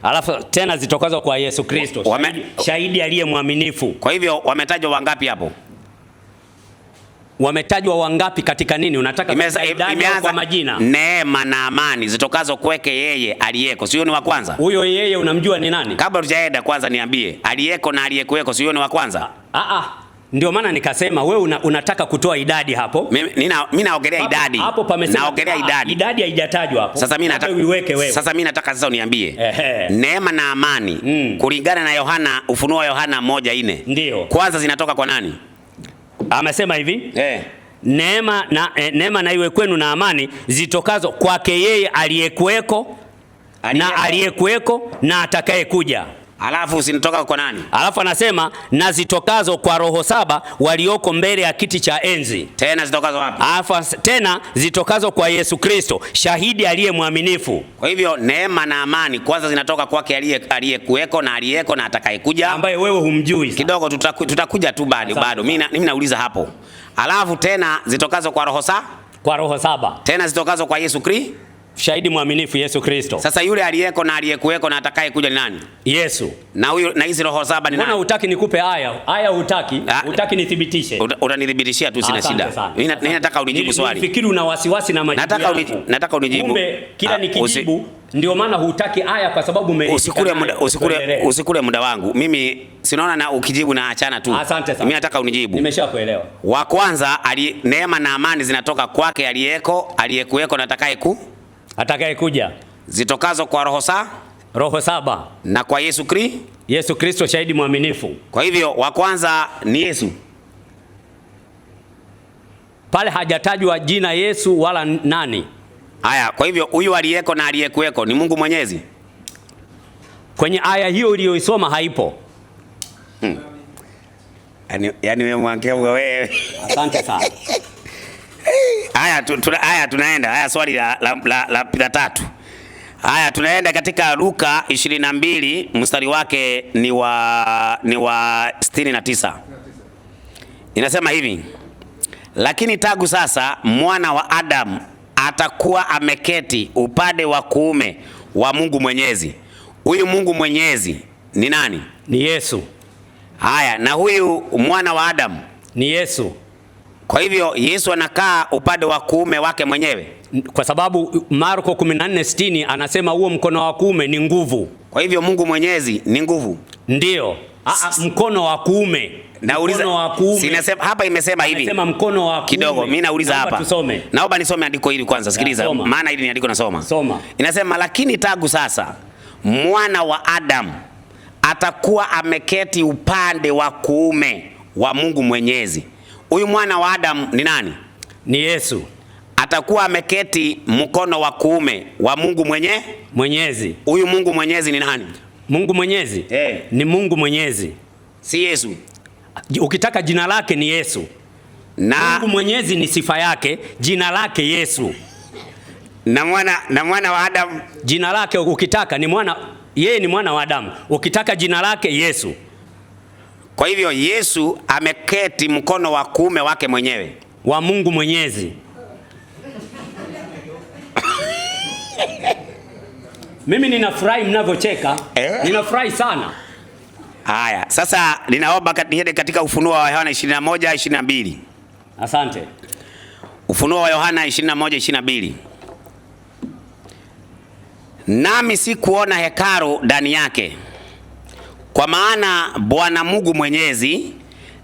alafu tena zitokazo kwa Yesu Kristo, shahidi aliye mwaminifu. Kwa hivyo wametajwa wangapi hapo? Wametajwa wangapi katika nini? Unataka idadi kwa majina? Neema na amani zitokazo kwake yeye aliyeko, sio ni wa kwanza? Huyo yeye unamjua ni nani? Kabla tujaenda kwanza niambie, aliyeko na aliyekuweko sio ni wa kwanza? Ndio maana nikasema wewe unataka kutoa idadi hapo. Mimi naongelea idadi. Hapo pamesema naongelea idadi. Idadi haijatajwa hapo. Sasa mimi nataka uiweke wewe. Sasa mimi nataka sasa uniambie. Neema na amani kulingana na Yohana, Ufunuo wa Yohana 1:4. Ndio. Kwanza zinatoka kwa nani? Amesema hivi. Neema na iwe kwenu na amani zitokazo kwake yeye aliyekuweko na aliyekuweko na atakaye kuja. Alafu usinitoka kwa nani? Alafu anasema na zitokazo kwa roho 7 walioko mbele ya kiti cha enzi. Tena zitokazo wapi? Alafu tena zitokazo kwa Yesu Kristo, shahidi aliye mwaminifu. Kwa hivyo neema na amani kwanza zinatoka kwake aliyekuweko na aliyeko na atakayekuja, ambaye wewe humjui. Kidogo tutakuja tu bado. Mimi nauliza hapo. Alafu tena zitokazo kwa roho 7? Kwa roho 7. Tena zitokazo kwa Yesu Kristo, shahidi mwaminifu, Yesu Kristo. Sasa yule aliyeko na aliyekuweko na atakaye kuja ni nani? Yesu. Na huyo na hizi roho 7 ni nani? Mbona hutaki nikupe aya hutaki nithibitishe? Utanithibitishia tu, sina shida. Mimi nataka unijibu swali. Nifikiri una wasiwasi na majibu yako. Nataka unijibu. Kumbe kila nikijibu ndio maana hutaki aya kwa sababu usikule muda wangu. Mimi sinaona na ukijibu na achana tu. Asante sana. Mimi nataka unijibu. Nimeshakuelewa. Wa kwanza neema na amani zinatoka kwake aliyeko, aliyekuweko na atakaye kuja. Zitokazo kwa roho 7 na kwa Yesu Kristo, shahidi mwaminifu. Kwa hivyo wa kwanza ni Yesu. Pale hajatajwa jina Yesu wala nani. Haya, kwa hivyo huyu aliyeko na aliyekuweko ni Mungu Mwenyezi. Kwenye aya hiyo uliyoisoma haipo. Yaani wewe mwankewa wewe. Asante sana. Haya tunaenda. Haya swali la 3. Haya tunaenda katika Luka 22 mstari wake ni wa 69. Inasema hivi: lakini tangu sasa mwana wa Adamu atakuwa ameketi upande wa kuume wa Mungu Mwenyezi. Huyu Mungu Mwenyezi ni nani? Ni Yesu. Haya, na huyu mwana wa Adamu ni Yesu. Kwa hivyo Yesu anakaa upande wa kuume wake mwenyewe, kwa sababu Marko 14:60 anasema huo mkono wa kuume ni nguvu. Kwa hivyo Mungu Mwenyezi ni nguvu. Ndio. Mkono wa kuume. Nauliza sinasema hapa, imesema hivi. Nasema mkono wa kuume. Kidogo mimi nauliza hapa. Naomba nisome andiko hili kwanza, sikiliza. Maana hili ni andiko nasoma. Soma. Inasema lakini tangu sasa mwana wa Adamu atakuwa ameketi upande wa kuume wa Mungu Mwenyezi. Huyu mwana wa Adamu ni nani? Ni Yesu. Atakuwa ameketi mkono wa kuume wa Mungu Mwenyezi. Huyu Mungu Mwenyezi ni nani? Mungu Mwenyezi ni Mungu Mwenyezi, si Yesu. Ukitaka jina lake ni Yesu. Mungu Mwenyezi ni sifa yake, jina lake Yesu. Na mwana wa Adamu jina lake ukitaka ni yeye ni mwana wa Adamu. Ukitaka jina lake Yesu. Kwa hivyo Yesu ameketi mkono wa kuume wake mwenyewe wa Mungu Mwenyezi. Mimi ninafurahi mnavyocheka. Ninafurahi sana. Haya, sasa ninaomba niende katika Ufunuo wa Yohana 21:22. Asante. Ufunuo wa Yohana 21:22. Nami sikuona hekalu ndani yake, kwa maana Bwana Mungu Mwenyezi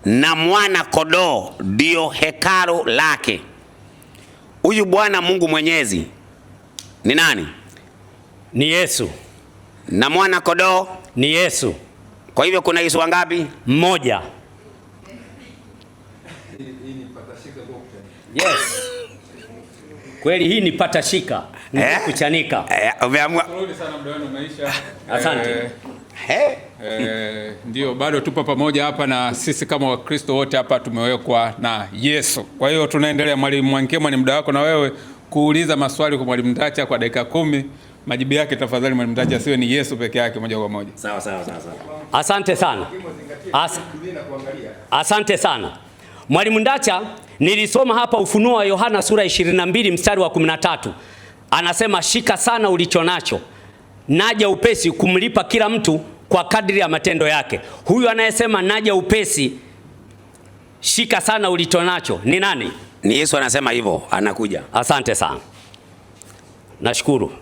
na mwana kondoo ndio hekalu lake. Huyu Bwana Mungu Mwenyezi ni nani? Ni Yesu. Na mwana kondoo ni Yesu. Kwa hivyo kuna Yesu wangapi? Mmoja. Yes. Kweli hii ni patashika. Ni kuchanika. Umeamua. Asante. Ndio bado tupo pamoja hapa na sisi kama Wakristo wote hapa tumewekwa na Yesu. Kwa hiyo tunaendelea. Mwalimu Mwankemwa, ni muda wako na wewe kuuliza maswali kwa Mwalimu Ndacha kwa dakika 10. Majibu yake tafadhali Mwalimu Ndacha, siwe ni Yesu peke yake moja kwa moja. Sawa. Asante sana. Asante sana. Mwalimu Ndacha, nilisoma hapa Ufunuo wa Yohana sura 22 mstari wa 13. Anasema shika sana ulichonacho, naja upesi kumlipa kila mtu kwa kadri ya matendo yake. Huyu anayesema naja upesi, shika sana ulichonacho ni nani? Ni Yesu anasema hivyo, anakuja. Asante sana. Nashukuru.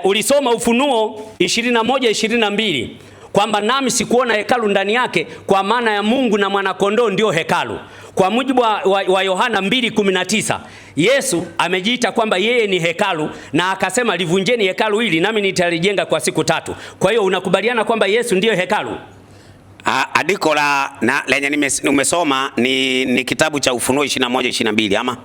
Ulisoma Ufunuo 21:22 kwamba nami sikuona hekalu ndani yake, kwa maana ya Mungu na mwanakondoo ndio hekalu. Kwa mujibu wa Yohana 2:19, Yesu amejiita kwamba yeye ni hekalu na akasema livunjeni hekalu hili nami nitalijenga kwa siku 3. Kwa hiyo unakubaliana kwamba Yesu ndiyo hekalu? Andiko lenye umesoma ni kitabu cha Ufunuo 21:22 ama?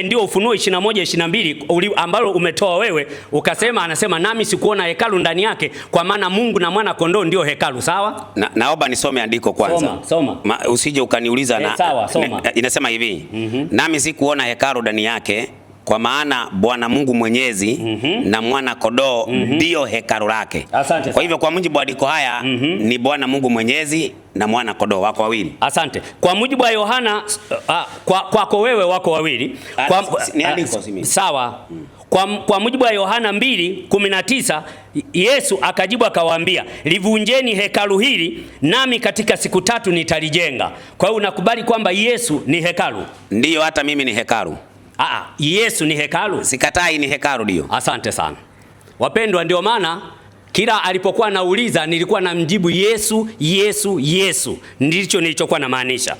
Ndio Ufunuo 21:22 ambalo umetoa wewe ukasema, anasema nami sikuona hekalu ndani yake, kwa maana Mungu na mwana kondoo ndio hekalu. Sawa? Naomba nisome andiko kwanza. Soma. Usije ukaniuliza sawa, soma. Inasema hivi, nami sikuona hekalu ndani yake, kwa maana Bwana Mungu Mwenyezi na mwana kondoo ndio hekalu lake. Asante. Kwa hivyo kwa mujibu wa andiko haya ni Bwana Mungu Mwenyezi na mwana kondoo wako wawili. Asante. Kwa mujibu wa Yohana kwako wewe wako wawili. Ni andiko simi. Sawa. Kwa mujibu wa Yohana 2:19, Yesu akajibu akawaambia, livunjeni hekalu hili nami katika siku 3 nitalijenga. Kwa hiyo unakubali kwamba Yesu ni hekalu? Ndiyo, hata mimi ni hekalu. Yesu ni hekalu? Sikatai, ni hekalu ndio. Asante sana. Wapendwa, ndio maana kila alipokuwa nauliza nilikuwa namjibu Yesu, Yesu, Yesu. Ndicho nilichokuwa na maanisha.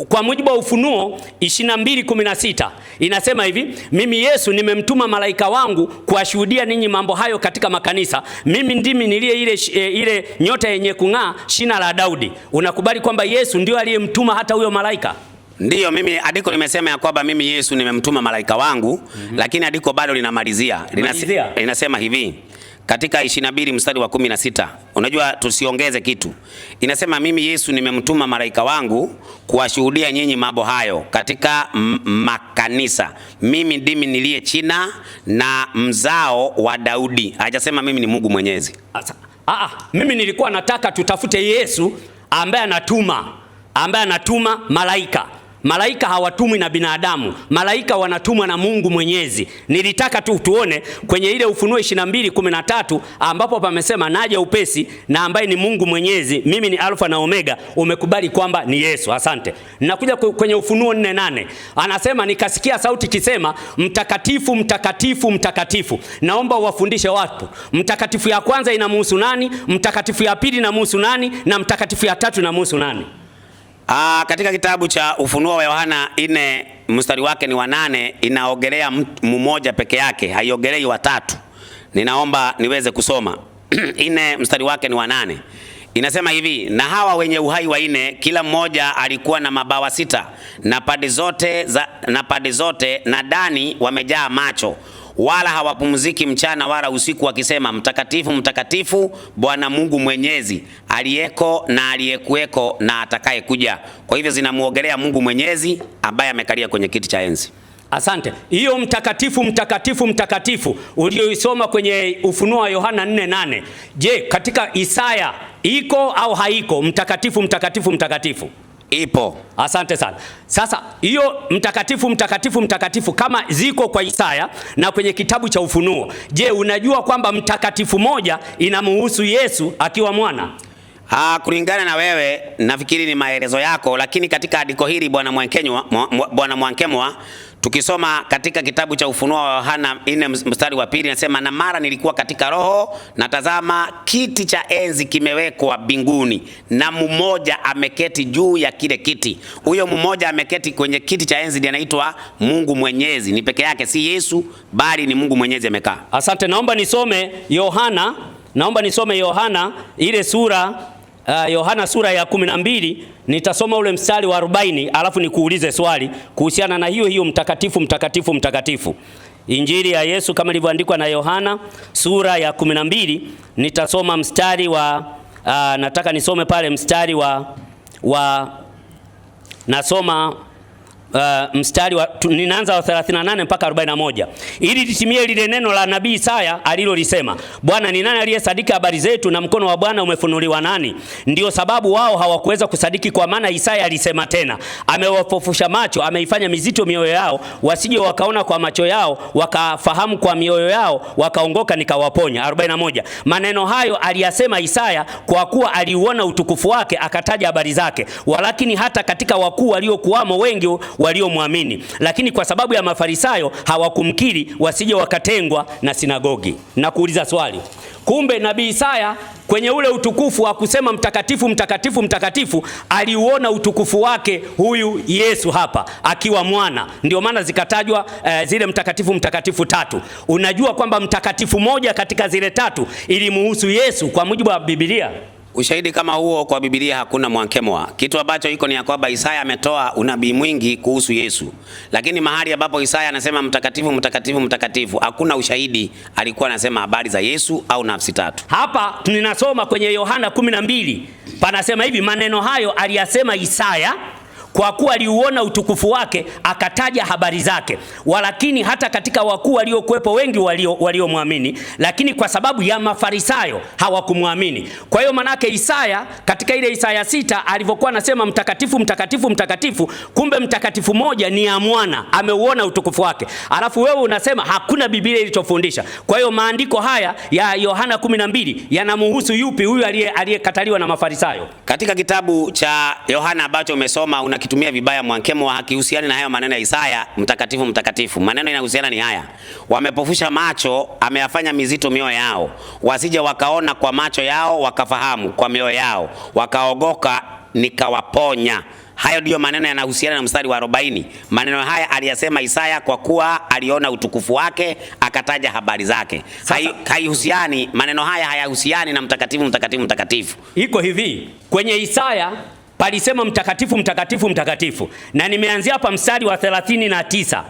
Kwa mujibu wa Ufunuo 22:16 inasema hivi, mimi Yesu nimemtuma malaika wangu kuwashuhudia ninyi mambo hayo katika makanisa. Mimi ndimi nilie ile nyota yenye kung'aa, shina la Daudi. Unakubali kwamba Yesu ndio aliyemtuma hata huyo malaika? Ndiyo, mimi andiko nimesema ya kwamba mimi Yesu nimemtuma malaika wangu, lakini andiko bado linamalizia. Linasema hivi katika 22 mstari wa 16. Unajua tusiongeze kitu. Inasema mimi Yesu nimemtuma malaika wangu kuwashuhudia nyinyi mambo hayo katika makanisa. Mimi ndimi nilie china na mzao wa Daudi. Hajasema mimi ni Mungu Mwenyezi. Mimi nilikuwa nataka tutafute Yesu ambaye anatuma malaika. Malaika hawatumwi na binadamu. Malaika wanatumwa na Mungu Mwenyezi. Nilitaka tuone kwenye ile Ufunuo 22:13 ambapo pamesema naja upesi na ambaye ni Mungu Mwenyezi, mimi ni Alfa na Omega. Umekubali kwamba ni Yesu. Asante. Nakuja kwenye Ufunuo 4:8. Anasema nikasikia sauti kisema, mtakatifu, mtakatifu, mtakatifu. Naomba uwafundishe watu. Mtakatifu ya kwanza inamhusu nani? Mtakatifu ya pili inamhusu nani? Na mtakatifu ya tatu inamhusu nani? Katika kitabu cha Ufunuo wa Yohana 4 mstari wake ni wa 8, inaogelea mmoja peke yake, haiogelei watatu. Ninaomba niweze kusoma. 4 mstari wake ni wa 8. Inasema hivi, na hawa wenye uhai wa 4 kila mmoja alikuwa na mabawa 6 na pande zote na ndani wamejaa macho, wala hawapumziki mchana wala usiku, wakisema mtakatifu, mtakatifu Bwana Mungu Mwenyezi, aliyeko na aliyekuweko na atakaye kuja. Kwa hivyo zinamuogelea Mungu Mwenyezi ambaye amekalia kwenye kiti cha enzi. Asante. Hiyo mtakatifu, mtakatifu, mtakatifu ulioisoma kwenye Ufunuo wa Yohana 4:8. Je, katika Isaya iko au haiko mtakatifu, mtakatifu, mtakatifu? Ipo. Asante sana. Sasa hiyo mtakatifu, mtakatifu, mtakatifu kama ziko kwa Isaya na kwenye kitabu cha Ufunuo, je, unajua kwamba mtakatifu moja inamhusu Yesu akiwa mwana? Kulingana na wewe nafikiri ni maelezo yako, lakini katika andiko hili Bwana Mwankemwa, tukisoma katika kitabu cha Ufunuo wa Yohana 4 mstari wa 2 nasema, na mara nilikuwa katika roho na tazama kiti cha enzi kimewekwa mbinguni na mmoja ameketi juu ya kile kiti. Huyo mmoja ameketi kwenye kiti cha enzi ndiye anaitwa Mungu Mwenyezi. Ni peke yake, si Yesu bali ni Mungu Mwenyezi amekaa. Asante. Naomba nisome Yohana ile sura Yohana sura ya 12 nitasoma ule mstari wa 40 alafu nikuulize swali kuhusiana na hiyo mtakatifu mtakatifu mtakatifu. Injili ya Yesu kama ilivyoandikwa na Yohana sura ya 12 nitasoma mstari wa nataka nisome pale mstari nasoma mstari wa ninaanza wa 38 mpaka 41, ili litimie lile neno la nabii Isaya alilolisema, Bwana, ni nani aliyesadiki habari zetu, na mkono wa Bwana umefunuliwa nani? Ndio sababu wao hawakuweza kusadiki, kwa maana Isaya alisema tena, amewapofusha macho, ameifanya mizito mioyo yao, wasije wakaona kwa macho yao, wakafahamu kwa mioyo yao, wakaongoka nikawaponya. 41, maneno hayo aliyasema Isaya kwa kuwa aliuona utukufu wake, akataja habari zake. Walakini hata katika wakuu waliokuwamo wengi waliomwamini, lakini kwa sababu ya Mafarisayo hawakumkiri, wasije wakatengwa na sinagogi. Na kuuliza swali, kumbe nabii Isaya kwenye ule utukufu wa kusema mtakatifu mtakatifu mtakatifu, aliuona utukufu wake huyu Yesu hapa akiwa mwana. Ndio maana zikatajwa zile mtakatifu mtakatifu tatu. Unajua kwamba mtakatifu moja katika zile tatu ilimuhusu Yesu kwa mujibu wa Biblia? Ushahidi kama huo kwa Biblia hakuna mwankemwa. Kitu ambacho iko ni ya kwamba Isaya ametoa unabii mwingi kuhusu Yesu, lakini mahali ambapo Isaya anasema mtakatifu mtakatifu mtakatifu, hakuna ushahidi alikuwa anasema habari za Yesu au nafsi tatu. Hapa tunasoma kwenye Yohana 12 panasema hivi, maneno hayo aliyasema Isaya kwa kuwa aliuona utukufu wake, akataja habari zake. Walakini hata katika wakuu waliokuwepo wengi waliomwamini, lakini kwa sababu ya Mafarisayo hawakumwamini. Kwa hiyo manake Isaya katika ile Isaya 6 alivyokuwa anasema mtakatifu mtakatifu mtakatifu, kumbe mtakatifu moja ni ya mwana, ameuona utukufu wake. Alafu wewe unasema hakuna Biblia ilichofundisha. Kwa hiyo maandiko haya ya Yohana 12 yanamhusu yupi huyu aliyekataliwa na Mafarisayo? Katika kitabu cha Yohana ambacho umesoma unakitumia vibaya mwankemo, hakihusiani na hayo maneno ya Isaya mtakatifu mtakatifu. Maneno yanahusiana ni haya: wamepofusha macho, ameyafanya mizito mioyo yao, wasije wakaona kwa macho yao, wakafahamu kwa mioyo yao, wakaogoka nikawaponya. Hayo ndio maneno yanahusiana na mstari wa 40. Maneno haya aliyasema Isaya kwa kuwa aliona utukufu wake, akataja habari zake. Haihusiani, maneno haya hayahusiani na mtakatifu mtakatifu mtakatifu. Iko hivi, kwenye Isaya palisema mtakatifu mtakatifu mtakatifu, na nimeanzia hapa mstari wa 39.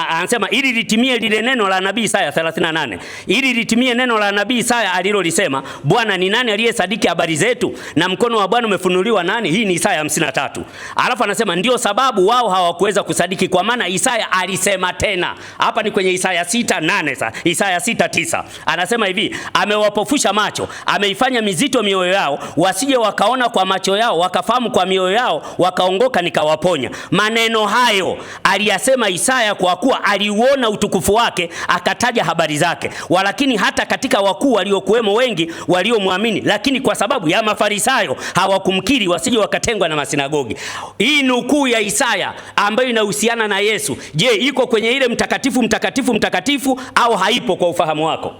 Anasema ili litimie lile neno la nabii Isaya 38. Ili litimie neno la nabii Isaya alilolisema, Bwana, ni nani aliyesadiki habari zetu, na mkono wa Bwana umefunuliwa nani? Hii ni Isaya 53. Alafu anasema ndio sababu wao hawakuweza kusadiki, kwa maana Isaya alisema tena. Hapa ni kwenye Isaya 6:8. Sasa Isaya 6:9 anasema hivi, amewapofusha macho, ameifanya mizito mioyo yao, wasije wakaona kwa macho yao, wakafahamu kwa mioyo yao, wakaongoka nikawaponya. Maneno hayo aliyasema Isaya kwa kuwa aliuona utukufu wake, akataja habari zake. Walakini hata katika wakuu waliokuwemo wengi waliomwamini, lakini kwa sababu ya Mafarisayo hawakumkiri, wasije wakatengwa na masinagogi. Hii nukuu ya Isaya ambayo inahusiana na Yesu, je, iko kwenye ile mtakatifu mtakatifu mtakatifu au haipo kwa ufahamu wako?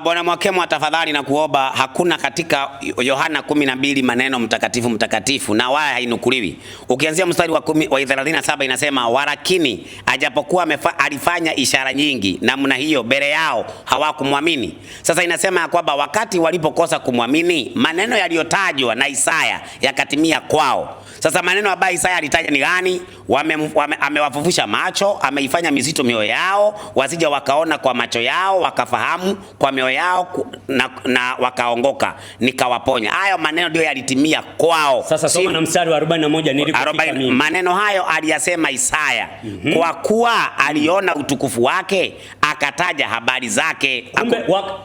Bwana Mwakemo, tafadhali na kuomba, hakuna katika Yohana 12 maneno mtakatifu mtakatifu, na wala hainukuliwi. Ukianzia mstari wa 37 inasema, walakini ajapokuwa alifanya ishara nyingi namna hiyo mbele yao hawakumwamini. Sasa inasema ya kwamba wakati walipokosa kumwamini, maneno yaliyotajwa na Isaya yakatimia kwao. Sasa maneno ambayo Isaya alitaja ni gani? Amewafufusha macho, ameifanya mizito mioyo yao, wasije wakaona kwa macho yao, wakafahamu kwa mioyo yao, na wakaongoka nikawaponya. Hayo maneno ndio yalitimia kwao. Sasa soma na mstari wa 41 nilikufika mimi. Maneno hayo aliyasema Isaya kwa kuwa aliona utukufu wake, akataja habari zake.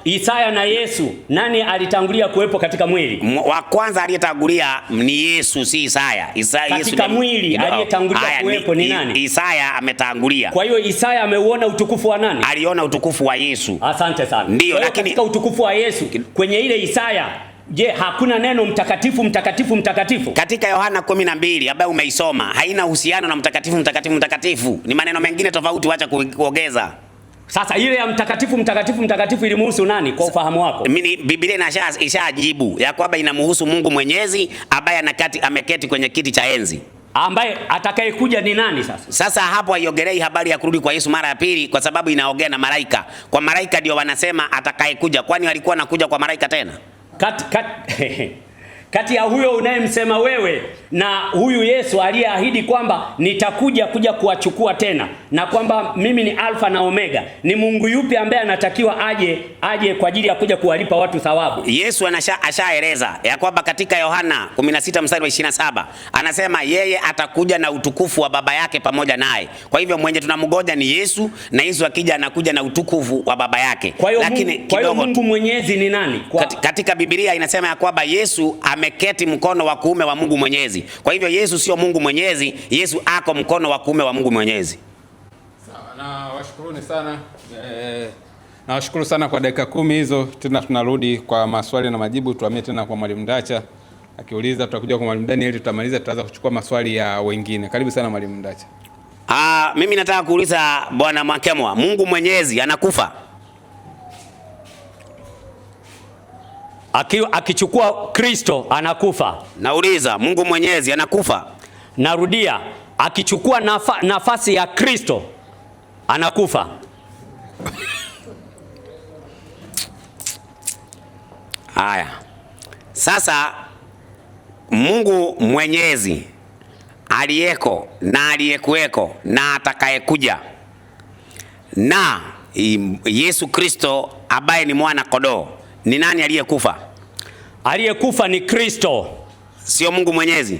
Isaya na Yesu, nani alitangulia kuwepo katika mwili? Wa kwanza aliyetangulia ni Yesu, si Isaya. Katika mwili aliyetangulia kuwepo ni nani? Isaya ametangulia. Kwa hiyo Isaya ameuona utukufu wa nani? Aliona utukufu wa Yesu. Asante sana. Ndio, lakini katika utukufu wa Yesu kwenye ile Isaya, je, hakuna neno mtakatifu mtakatifu mtakatifu? Katika Yohana 12 ambayo umeisoma haina uhusiano na mtakatifu mtakatifu mtakatifu. Ni maneno mengine tofauti, wacha kuongeza. Sasa ile ya mtakatifu mtakatifu mtakatifu ilimhusu nani kwa ufahamu wako? Mimi Biblia ishajibu ya kwamba inamhusu Mungu Mwenyezi ambaye ameketi kwenye kiti cha enzi. Ambaye atakayekuja ni nani sasa? Sasa hapo haiongelei habari ya kurudi kwa Yesu mara ya pili, kwa sababu inaongea na malaika. Kwa malaika ndio wanasema atakayekuja. Kwani walikuwa nakuja kwa malaika tena? kati ya huyo unayemsema wewe na huyu Yesu aliyeahidi kwamba nitakuja kuwachukua tena, na kwamba mimi ni Alfa na Omega, ni Mungu yupi ambaye anatakiwa aje kwa ajili ya kuja kuwalipa watu thawabu? Yesu ashaeleza ya kwamba katika Yohana 16 mstari wa 27 anasema yeye atakuja na utukufu wa Baba yake pamoja naye. Kwa hivyo mwenye tunamgoja ni Yesu, na Yesu akija anakuja na utukufu wa Baba yake. Lakini Mungu Mwenyezi ni nani? Katika Biblia inasema ya kwamba Yesu ameketi mkono wa kuume wa Mungu Mwenyezi. Kwa hivyo Yesu sio Mungu Mwenyezi, Yesu ako mkono wa kuume wa Mungu Mwenyezi. Sawa, na washukuruni sana. Nawashukuru sana kwa dakika 10 hizo. Tena tunarudi kwa maswali na majibu, tuhamie tena kwa Mwalimu Ndacha. Akiuliza tutakuja kwa Mwalimu Daniel, tutamaliza, tutaanza kuchukua maswali ya wengine. Karibu sana Mwalimu Ndacha. Mimi nataka kuuliza Bwana Mwakemwa, Mungu Mwenyezi anakufa? Akichukua Kristo anakufa. Nauliza, Mungu Mwenyezi anakufa? Narudia, akichukua nafasi ya Kristo anakufa. Haya. Sasa Mungu Mwenyezi aliyeko na aliyekuweko na atakayekuja, na Yesu Kristo ambaye ni mwana kondoo, ni nani aliyekufa? Aliyekufa ni Kristo, sio Mungu Mwenyezi.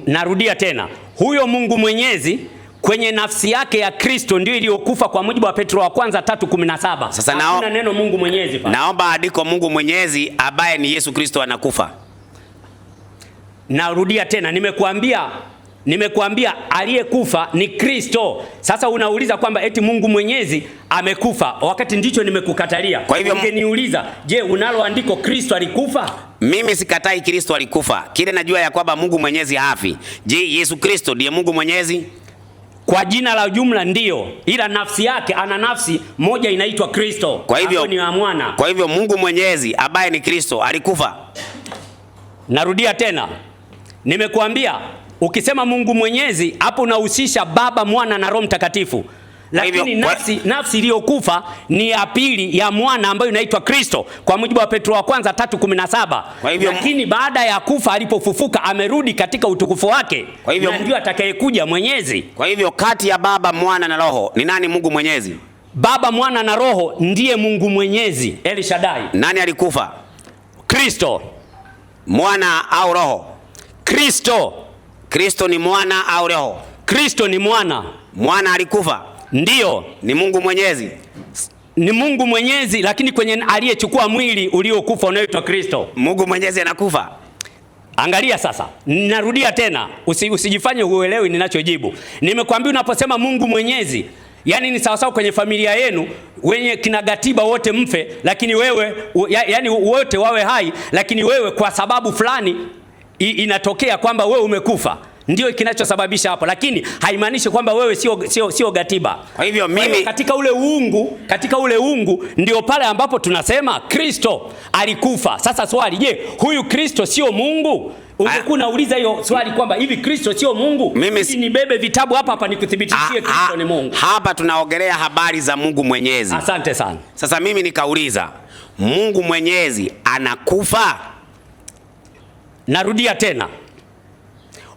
Narudia tena, huyo Mungu Mwenyezi kwenye nafsi yake ya Kristo ndio iliyokufa kwa mujibu wa Petro wa kwanza 3:17. Sasa hakuna neno Mungu Mwenyezi pa. Naomba andiko Mungu Mwenyezi ambaye ni Yesu Kristo anakufa. Narudia tena, nimekuambia aliyekufa ni Kristo. Sasa unauliza kwamba eti Mungu Mwenyezi amekufa, wakati ndicho nimekukatalia. Kwa hivyo ungeniuliza, je, unalo andiko Kristo alikufa? Mimi sikatai Kristo alikufa. Kile najua ya kwamba Mungu Mwenyezi hafi. Je, Yesu Kristo ndiye Mungu Mwenyezi? Kwa jina la jumla ndio, ila nafsi yake, ana nafsi moja inaitwa Kristo. Kwa hivyo ni wa mwana. Kwa hivyo Mungu Mwenyezi ambaye ni Kristo alikufa. Narudia tena, nimekuambia ukisema Mungu Mwenyezi hapo unahusisha Baba, Mwana na Roho Mtakatifu. Lakini nafsi iliyokufa ni ya pili ya mwana ambayo inaitwa Kristo kwa mujibu wa Petro wa kwanza 3:17. Lakini baada ya kufa, alipofufuka, amerudi katika utukufu wake. Kwa hivyo ndio atakayekuja Mwenyezi. Kwa hivyo kati ya Baba, Mwana na Roho ni nani Mungu Mwenyezi? Baba, Mwana na Roho ndiye Mungu Mwenyezi, El Shaddai. Nani alikufa? Kristo. Mwana au Roho? Kristo. Kristo ni mwana au Roho? Kristo ni mwana. Mwana alikufa? Ndiyo. Ni Mungu Mwenyezi? Ni Mungu Mwenyezi, lakini kwenye aliyechukua mwili uliokufa unaitwa Kristo. Mungu Mwenyezi anakufa? Angalia sasa, narudia tena, usijifanye uelewi ninachojibu. Nimekwambia unaposema Mungu Mwenyezi, yani ni sawasawa kwenye familia yenu wenye kina Gatiba wote mfe, lakini wewe yani wote wawe hai, lakini wewe kwa sababu fulani inatokea kwamba wewe umekufa. Ndio kinachosababisha hapo, lakini haimaanishi kwamba wewe sio Gatiba. Kwa hivyo mimi katika ule uungu ndio pale ambapo tunasema Kristo alikufa. Sasa swali, je, huyu Kristo sio Mungu? Ungekuwa unauliza hiyo swali kwamba hivi Kristo sio Mungu? Mimi nibebe vitabu hapa nikuthibitishie Kristo ni Mungu. Hapa tunaongelea habari za Mungu Mwenyezi. Asante sana. Sasa mimi nikauliza, Mungu Mwenyezi anakufa? Narudia tena,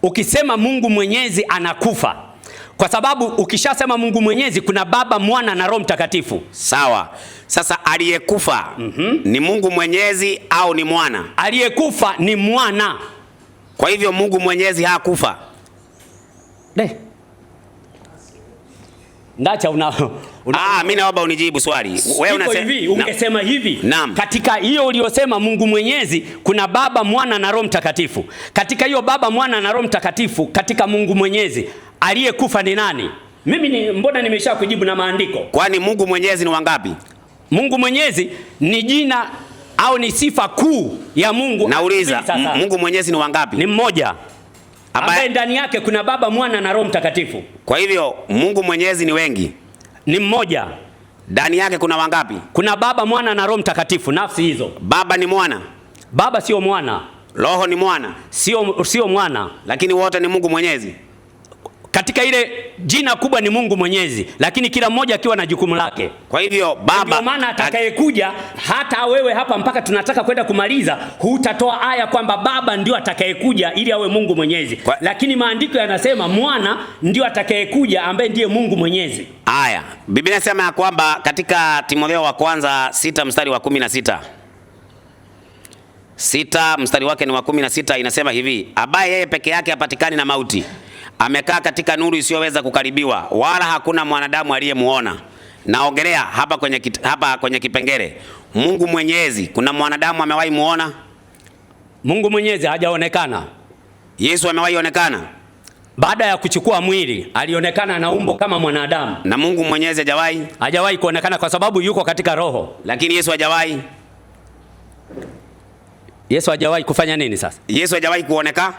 ukisema Mungu Mwenyezi anakufa, kwa sababu ukishasema Mungu Mwenyezi kuna Baba, Mwana na Roho Mtakatifu. Sawa. Sasa aliyekufa ni Mungu Mwenyezi au ni mwana? Aliyekufa ni mwana. Kwa hivyo Mungu Mwenyezi hakufa. Ndacha mimi naomba unijibu swali. Wewe unasema hivi, ungesema hivi. Katika hiyo uliyosema Mungu Mwenyezi kuna Baba, Mwana na Roho Mtakatifu. Katika hiyo Baba, Mwana na Roho Mtakatifu, katika Mungu Mwenyezi aliyekufa ni nani? Mbona nimesha kujibu na maandiko. Kwani Mungu Mwenyezi ni wangapi? Mungu Mwenyezi ni jina au ni sifa kuu ya Mungu. Nauliza, Mungu Mwenyezi ni wangapi? Ni mmoja, ambaye ndani yake kuna Baba, Mwana na Roho Mtakatifu. Kwa hivyo Mungu Mwenyezi ni wengi? Ni mmoja. Ndani yake kuna wangapi? Kuna Baba, Mwana na Roho Mtakatifu, nafsi hizo. Baba ni mwana? Baba sio mwana. Roho ni mwana? Sio mwana. Lakini wote ni Mungu Mwenyezi? katika ile jina kubwa ni Mungu Mwenyezi, lakini kila mmoja akiwa na jukumu lake. Kwa hivyo baba, ndio maana atakayekuja, hata wewe hapa mpaka tunataka kwenda kumaliza, hutatoa aya kwamba baba ndio atakayekuja ili awe Mungu Mwenyezi. Lakini maandiko yanasema mwana ndio atakayekuja ambaye ndiye Mungu Mwenyezi. Aya, Biblia inasema ya kwamba katika Timotheo wa kwanza 6 mstari wa 16. 6 mstari wake ni wa 16, inasema hivi: ambaye yeye peke yake hapatikani na mauti, amekaa katika nuru isiyoweza kukaribiwa, wala hakuna mwanadamu aliyemuona. Naongelea hapa kwenye kipengele Mungu Mwenyezi. Kuna mwanadamu amewahi muona? Mungu Mwenyezi hajaonekana. Yesu amewahi onekana? Baada ya kuchukua mwili alionekana na umbo kama mwanadamu. Na Mungu Mwenyezi hajawahi kuonekana kwa sababu yuko katika roho. Lakini Yesu hajawahi. Yesu hajawahi kufanya nini sasa? Yesu hajawahi kuonekana.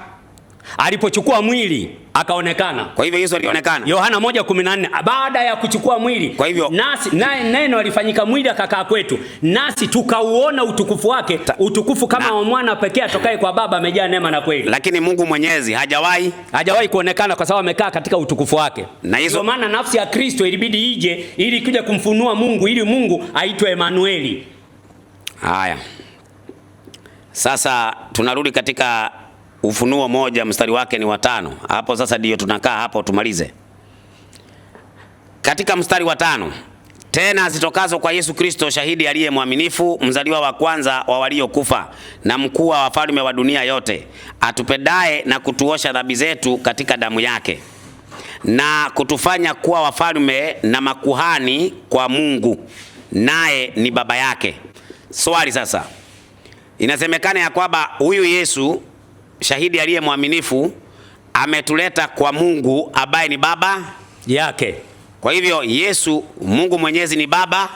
Alipochukua mwili akaonekana. Kwa hivyo Yesu alionekana. Yohana 1:14, baada ya kuchukua mwili. Kwa hivyo nasi naye neno alifanyika mwili akakaa kwetu, nasi tukauona utukufu wake, utukufu kama wa mwana pekee atokaye kwa Baba, amejaa neema na kweli. Lakini Mungu Mwenyezi hajawahi kuonekana kwa sababu amekaa katika utukufu wake. Ndio maana nafsi ya Kristo ilibidi ije ili kuja kumfunua Mungu, ili Mungu aitwe Emanueli. Haya. Sasa tunarudi katika Ufunuo 1 mstari wake ni wa 5. Hapo sasa ndio tunakaa hapo tumalize. Katika mstari wa 5, tena zitokazo kwa Yesu Kristo, shahidi aliye mwaminifu, mzaliwa wa kwanza wa waliokufa, na mkuu wa wafalme wa dunia yote, atupendaye na kutuosha dhambi zetu katika damu yake, na kutufanya kuwa wafalme na makuhani kwa Mungu, naye ni baba yake. Swali sasa, inasemekana ya kwamba huyu Yesu shahidi aliye mwaminifu ametuleta kwa Mungu ambaye ni baba yake. Kwa hivyo Yesu, Mungu Mwenyezi ni baba.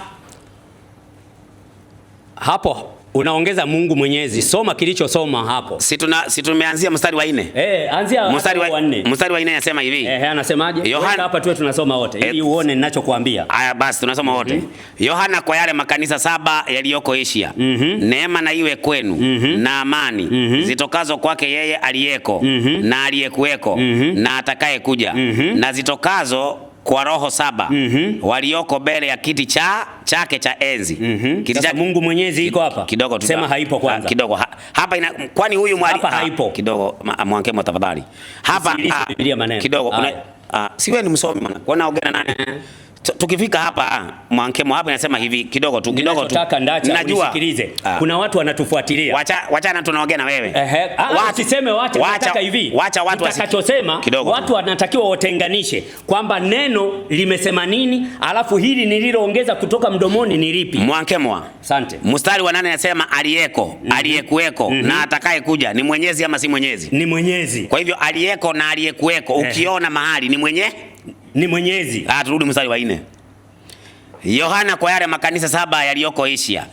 Hapo unaongeza Mungu Mwenyezi. Soma kilichosoma hapo. Si tumeanzia mstari wa 4. Anzia mstari wa 4. Mstari wa 4 anasema hivi. Anasemaje? Yohana hapa tuwe tunasoma wote ili uone ninachokuambia. Haya basi tunasoma wote. Yohana kwa yale makanisa 7 yaliyoko Asia. Neema na iwe kwenu na amani zitokazo kwake yeye aliyeko na aliyekuweko na atakaye kuja na zitokazo kwa roho 7 walioko mbele ya kiti chake cha enzi. Kiti cha Mungu Mwenyezi iko hapa. Kidogo sema haipo kwanza. Kidogo. Hapa kwani huyu mwalimu hapa haipo. Kidogo Mwankemo tafadhali. Hapa kidogo si wewe ni msomi bwana. Kwa naongea na nani? Tukifika hapa Mwankemo hapa inasema hivi kidogo tu. Najua unisikilize. Kuna watu wanatufuatilia. Wacha tunaongea na wewe. Usiseme nataka hivi. Wacha watu watakachosema watu wanatakiwa watenganishe kwamba neno limesema nini, alafu hili nililoongeza kutoka mdomoni ni lipi. Mwankemo. Asante. Mstari wa 8 anasema aliyeko, aliyekuweko na atakaye kuja. Ni Mwenyezi ama si Mwenyezi? Ni Mwenyezi. Kwa hivyo aliyeko na aliyekuweko ukiona mahali ni Mwenyezi. Turudi mstari wa 4. Yohana kwa yale makanisa 7 yaliyoko Asia.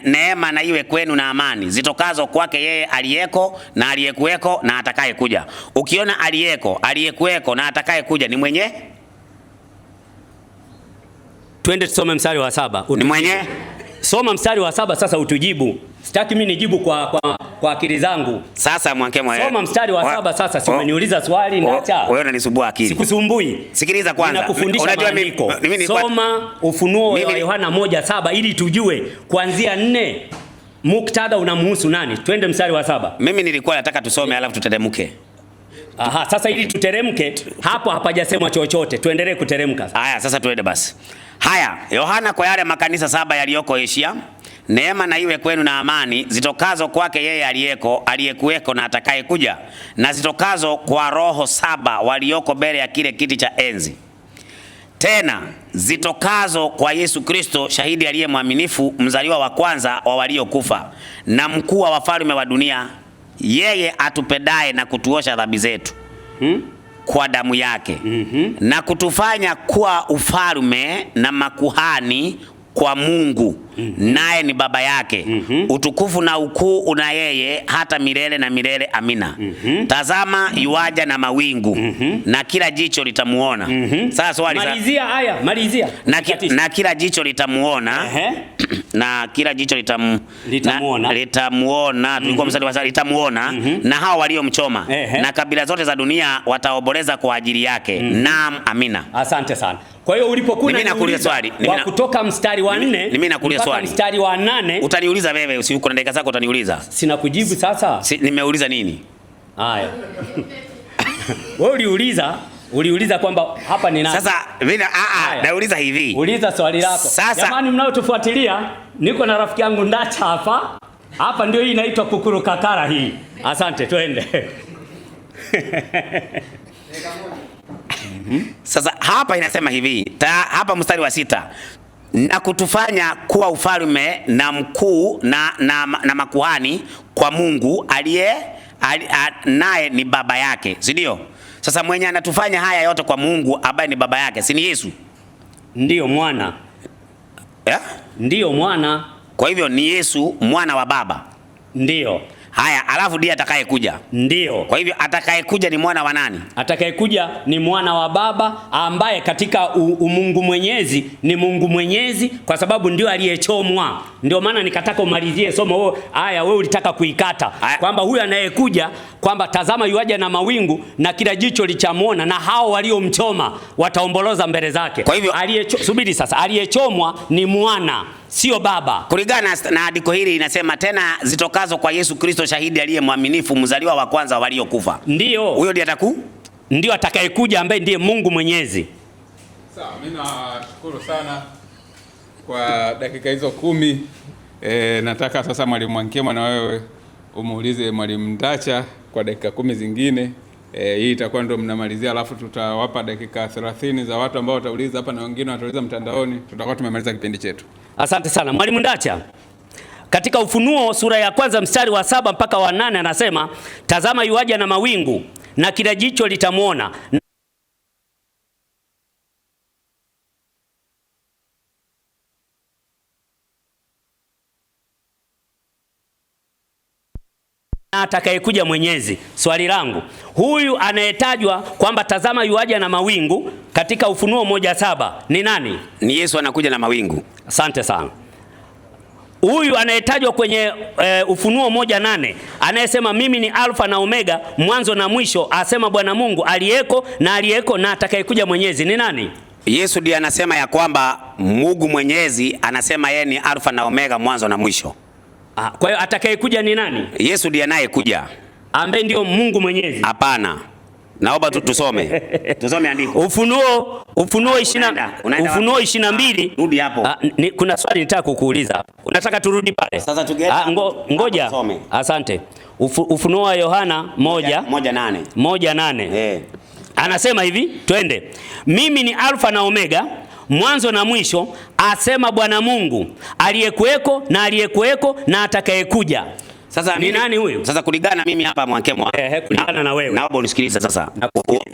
Neema na iwe kwenu na amani zitokazo kwake yeye aliyeko na aliyekuweko na atakaye kuja. Ukiona aliyeko, aliyekuweko na atakaye kuja ni mwenye? Twende tusome mstari wa 7. Ni mwenye? Soma mstari wa 7 sasa utujibu. Sitaki mimi nijibu kwa akili zangu. Sasa Mwankemo soma mstari wa 7 sasa, si umeniuliza swali naacha. Wewe unanisumbua akili. Sikusumbui. Sikiliza kwanza. Unajua mimi soma Ufunuo wa Yohana 1:7 ili tujue kuanzia 4 muktadha unamhusu nani. Twende mstari wa 7. Mimi nilikuwa nataka tusome alafu tuteremke. Sasa ili tuteremke hapo hapajasemwa chochote. Tuendelee kuteremka. Haya sasa tuende basi. Haya, Yohana kwa yale makanisa 7 yaliyoko Asia. Neema na iwe kwenu na amani zitokazo kwake yeye aliyeko, aliyekuweko na atakaye kuja, na zitokazo kwa roho 7 walioko mbele ya kile kiti cha enzi. Tena zitokazo kwa Yesu Kristo, shahidi aliye mwaminifu, mzaliwa wa kwanza wa waliokufa, na mkuu wa wafalme wa dunia, yeye atupendaye na kutuosha dhambi zetu kwa damu yake, na kutufanya kuwa ufalme na makuhani kwa Mungu, naye ni baba yake. Utukufu na ukuu una yeye hata milele na milele. Amina. Tazama yuaja na mawingu, na kila jicho litamuona. Sasa swali sasa. Malizia aya, malizia. Na kila jicho litamuona. Na kila jicho litamuona. Tulikuwa mstari wa 7, litamuona na hao waliomchoma. Na kabila zote za dunia wataomboleza kwa ajili yake. Naam, amina. Asante sana. Kwa hiyo ulipokuwa nakuuliza swali, kutoka mstari wa 4 mimi nakuuliza swali. Mstari wa 8 utaniuliza wewe, usiuko na dakika zako utaniuliza. Sina kujibu sasa. Nimeuliza nini? Haya. Wewe uliuliza kwamba hapa ni nani? Sasa mimi nauliza hivi. Uliza swali lako. Jamani mnaotufuatilia, niko na rafiki yangu Ndacha hapa. Hapa ndio hii inaitwa kukuru kakara hii. Asante, twende. Sasa hapa inasema hivi, hapa mstari wa 6, na kutufanya kuwa ufalme na mkuu na makuhani kwa Mungu aliye naye ni baba yake, si ndio? Sasa mwenye anatufanya haya yote kwa Mungu ambaye ni baba yake, si ni Yesu? Ndiyo mwana. Ndiyo mwana. Kwa hivyo ni Yesu mwana wa baba. Ndiyo. Haya, alafu ndiye atakayekuja. Ndiyo. Kwa hivyo atakayekuja ni mwana wa nani? Atakayekuja ni mwana wa baba ambaye katika Mungu Mwenyezi ni Mungu Mwenyezi, kwa sababu ndio aliyechomwa. Ndio maana nikataka umalizie somo wewe ulitaka kuikata. Kwamba huyu anayekuja, kwamba tazama yuaja na mawingu na kila jicho lichamuona na hao waliomchoma wataomboloza mbele zake. Kwa hivyo subiri sasa, aliyechomwa ni mwana, sio baba. Kulingana na andiko hili inasema tena zitokazo kwa Yesu Kristo shahidi aliye mwaminifu, mzaliwa wa kwanza waliokufa. Ndio. Huyo ndiye atakayekuja ambaye ndiye Mungu Mwenyezi. Sawa, mimi nashukuru sana kwa dakika hizo 10. Nataka sasa Mwalimu Mwankemwa na wewe umuulize Mwalimu Ndacha kwa dakika 10 zingine. Hii itakuwa ndio mnamalizia, alafu tutawapa dakika 30 za watu ambao watauliza hapa na wengine watauliza mtandaoni. Tutakuwa tumemaliza kipindi chetu. Asante sana Mwalimu Ndacha. Katika Ufunuo sura ya 1 mstari wa 7 mpaka wa 8 anasema, tazama yuaja na mawingu na kila jicho litamuona na atakayekuja Mwenyezi. Swali langu, huyu anayetajwa kwamba tazama yuaja na mawingu katika Ufunuo 1:7 ni nani? Ni Yesu anakuja na mawingu. Asante sana. Huyu anayetajwa kwenye Ufunuo 1:8 anayesema mimi ni Alfa na Omega, mwanzo na mwisho, asema Bwana Mungu aliyeko na atakayekuja Mwenyezi ni nani? Yesu ndiye anasema ya kwamba Mungu Mwenyezi anasema yeye ni Alfa na Omega, mwanzo na mwisho. Kwa hiyo atakayekuja ni nani? Yesu ndiye anayekuja ambaye ndio Mungu Mwenyezi. Hapana. Naomba tusome. Tusome andiko. Ufunuo 22. Rudi hapo. Kuna swali nitaka kukuuliza. Unataka turudi pale? Sasa tugeta. Ngoja. Asante. Ufunuo wa Yohana 1:8. Anasema hivi, twende. Mimi ni Alfa na Omega, mwanzo na mwisho, asema Bwana Mungu aliyekuweko na atakayekuja. Sasa ni nani huyu? Sasa kulingana mimi hapa Mwankemwa. Kulingana na wewe. Naomba unisikilize sasa.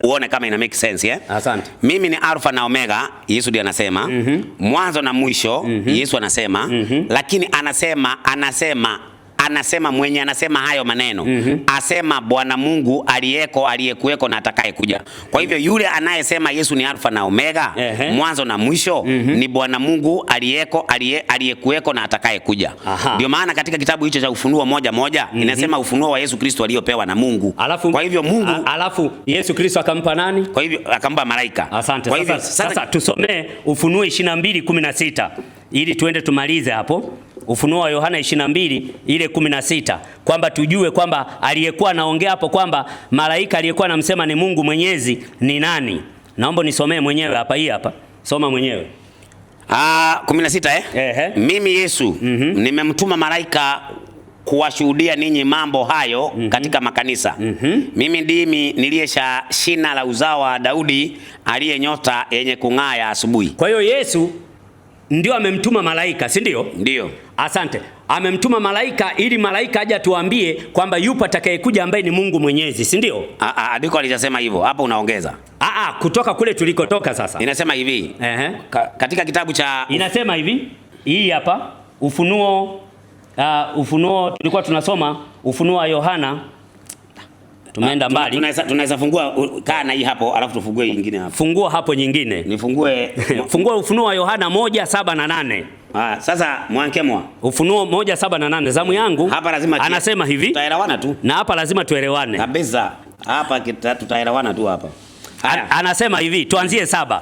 Uone kama ina make sense, Asante. Mimi ni Alfa na Omega, Yesu ndiye anasema. Mwanzo na mwisho, Yesu anasema. Lakini anasema mwenye anasema hayo maneno. Asema Bwana Mungu aliyekuweko na atakayekuja. Kwa hivyo yule anayesema Yesu ni Alfa na Omega, mwanzo na mwisho, ni Bwana Mungu aliyekuweko na atakayekuja. Ndio maana katika kitabu hicho cha Ufunuo 1:1 inasema ufunuo wa Yesu Kristo aliyopewa na Mungu. Kwa hivyo Mungu Yesu Kristo akampa nani? Kwa hivyo akampa malaika. Asante. Kwa hivyo sasa tusomee Ufunuo 22:16 ili tuende tumalize hapo. Ufunuo wa Yohana 22 ile 16, kwamba tujue kwamba aliyekuwa anaongea hapo kwamba malaika aliyekuwa anamsema ni Mungu Mwenyezi ni nani. Naomba nisomee mwenyewe hapa, hii hapa. Soma mwenyewe. 16 Mimi Yesu nimemtuma malaika kuwashuhudia ninyi mambo hayo katika makanisa. Mimi ndimi niliye shina la uzao wa Daudi, aliye nyota yenye kung'aa ya asubuhi. Kwa hiyo Yesu ndio amemtuma malaika, si ndio? Ndio. Asante. Amemtuma malaika ili malaika aje tuambie kwamba yupo atakayekuja ambaye ni Mungu Mwenyezi, si ndio? Andiko alijasema hivyo. Hapo unaongeza. Kutoka kule tulikotoka sasa. Inasema hivi. Katika kitabu cha inasema hivi. Hii hapa. Ufunuo tulikuwa tunasoma Ufunuo wa Yohana. Tumeenda mbali. Tunaweza fungua kaa na hii hapo alafu tufungue nyingine hapo. Fungua hapo nyingine. Nifungue fungua Ufunuo wa Yohana 1:7 na 8. Sasa Mwankemwa. Ufunuo 1:7 na 8. Zamu yangu. Hapa lazima anasema hivi. Tutaelewana tu. Na hapa lazima tuelewane. Kabisa. Hapa tutaelewana tu hapa. Anasema hivi, tuanzie 7.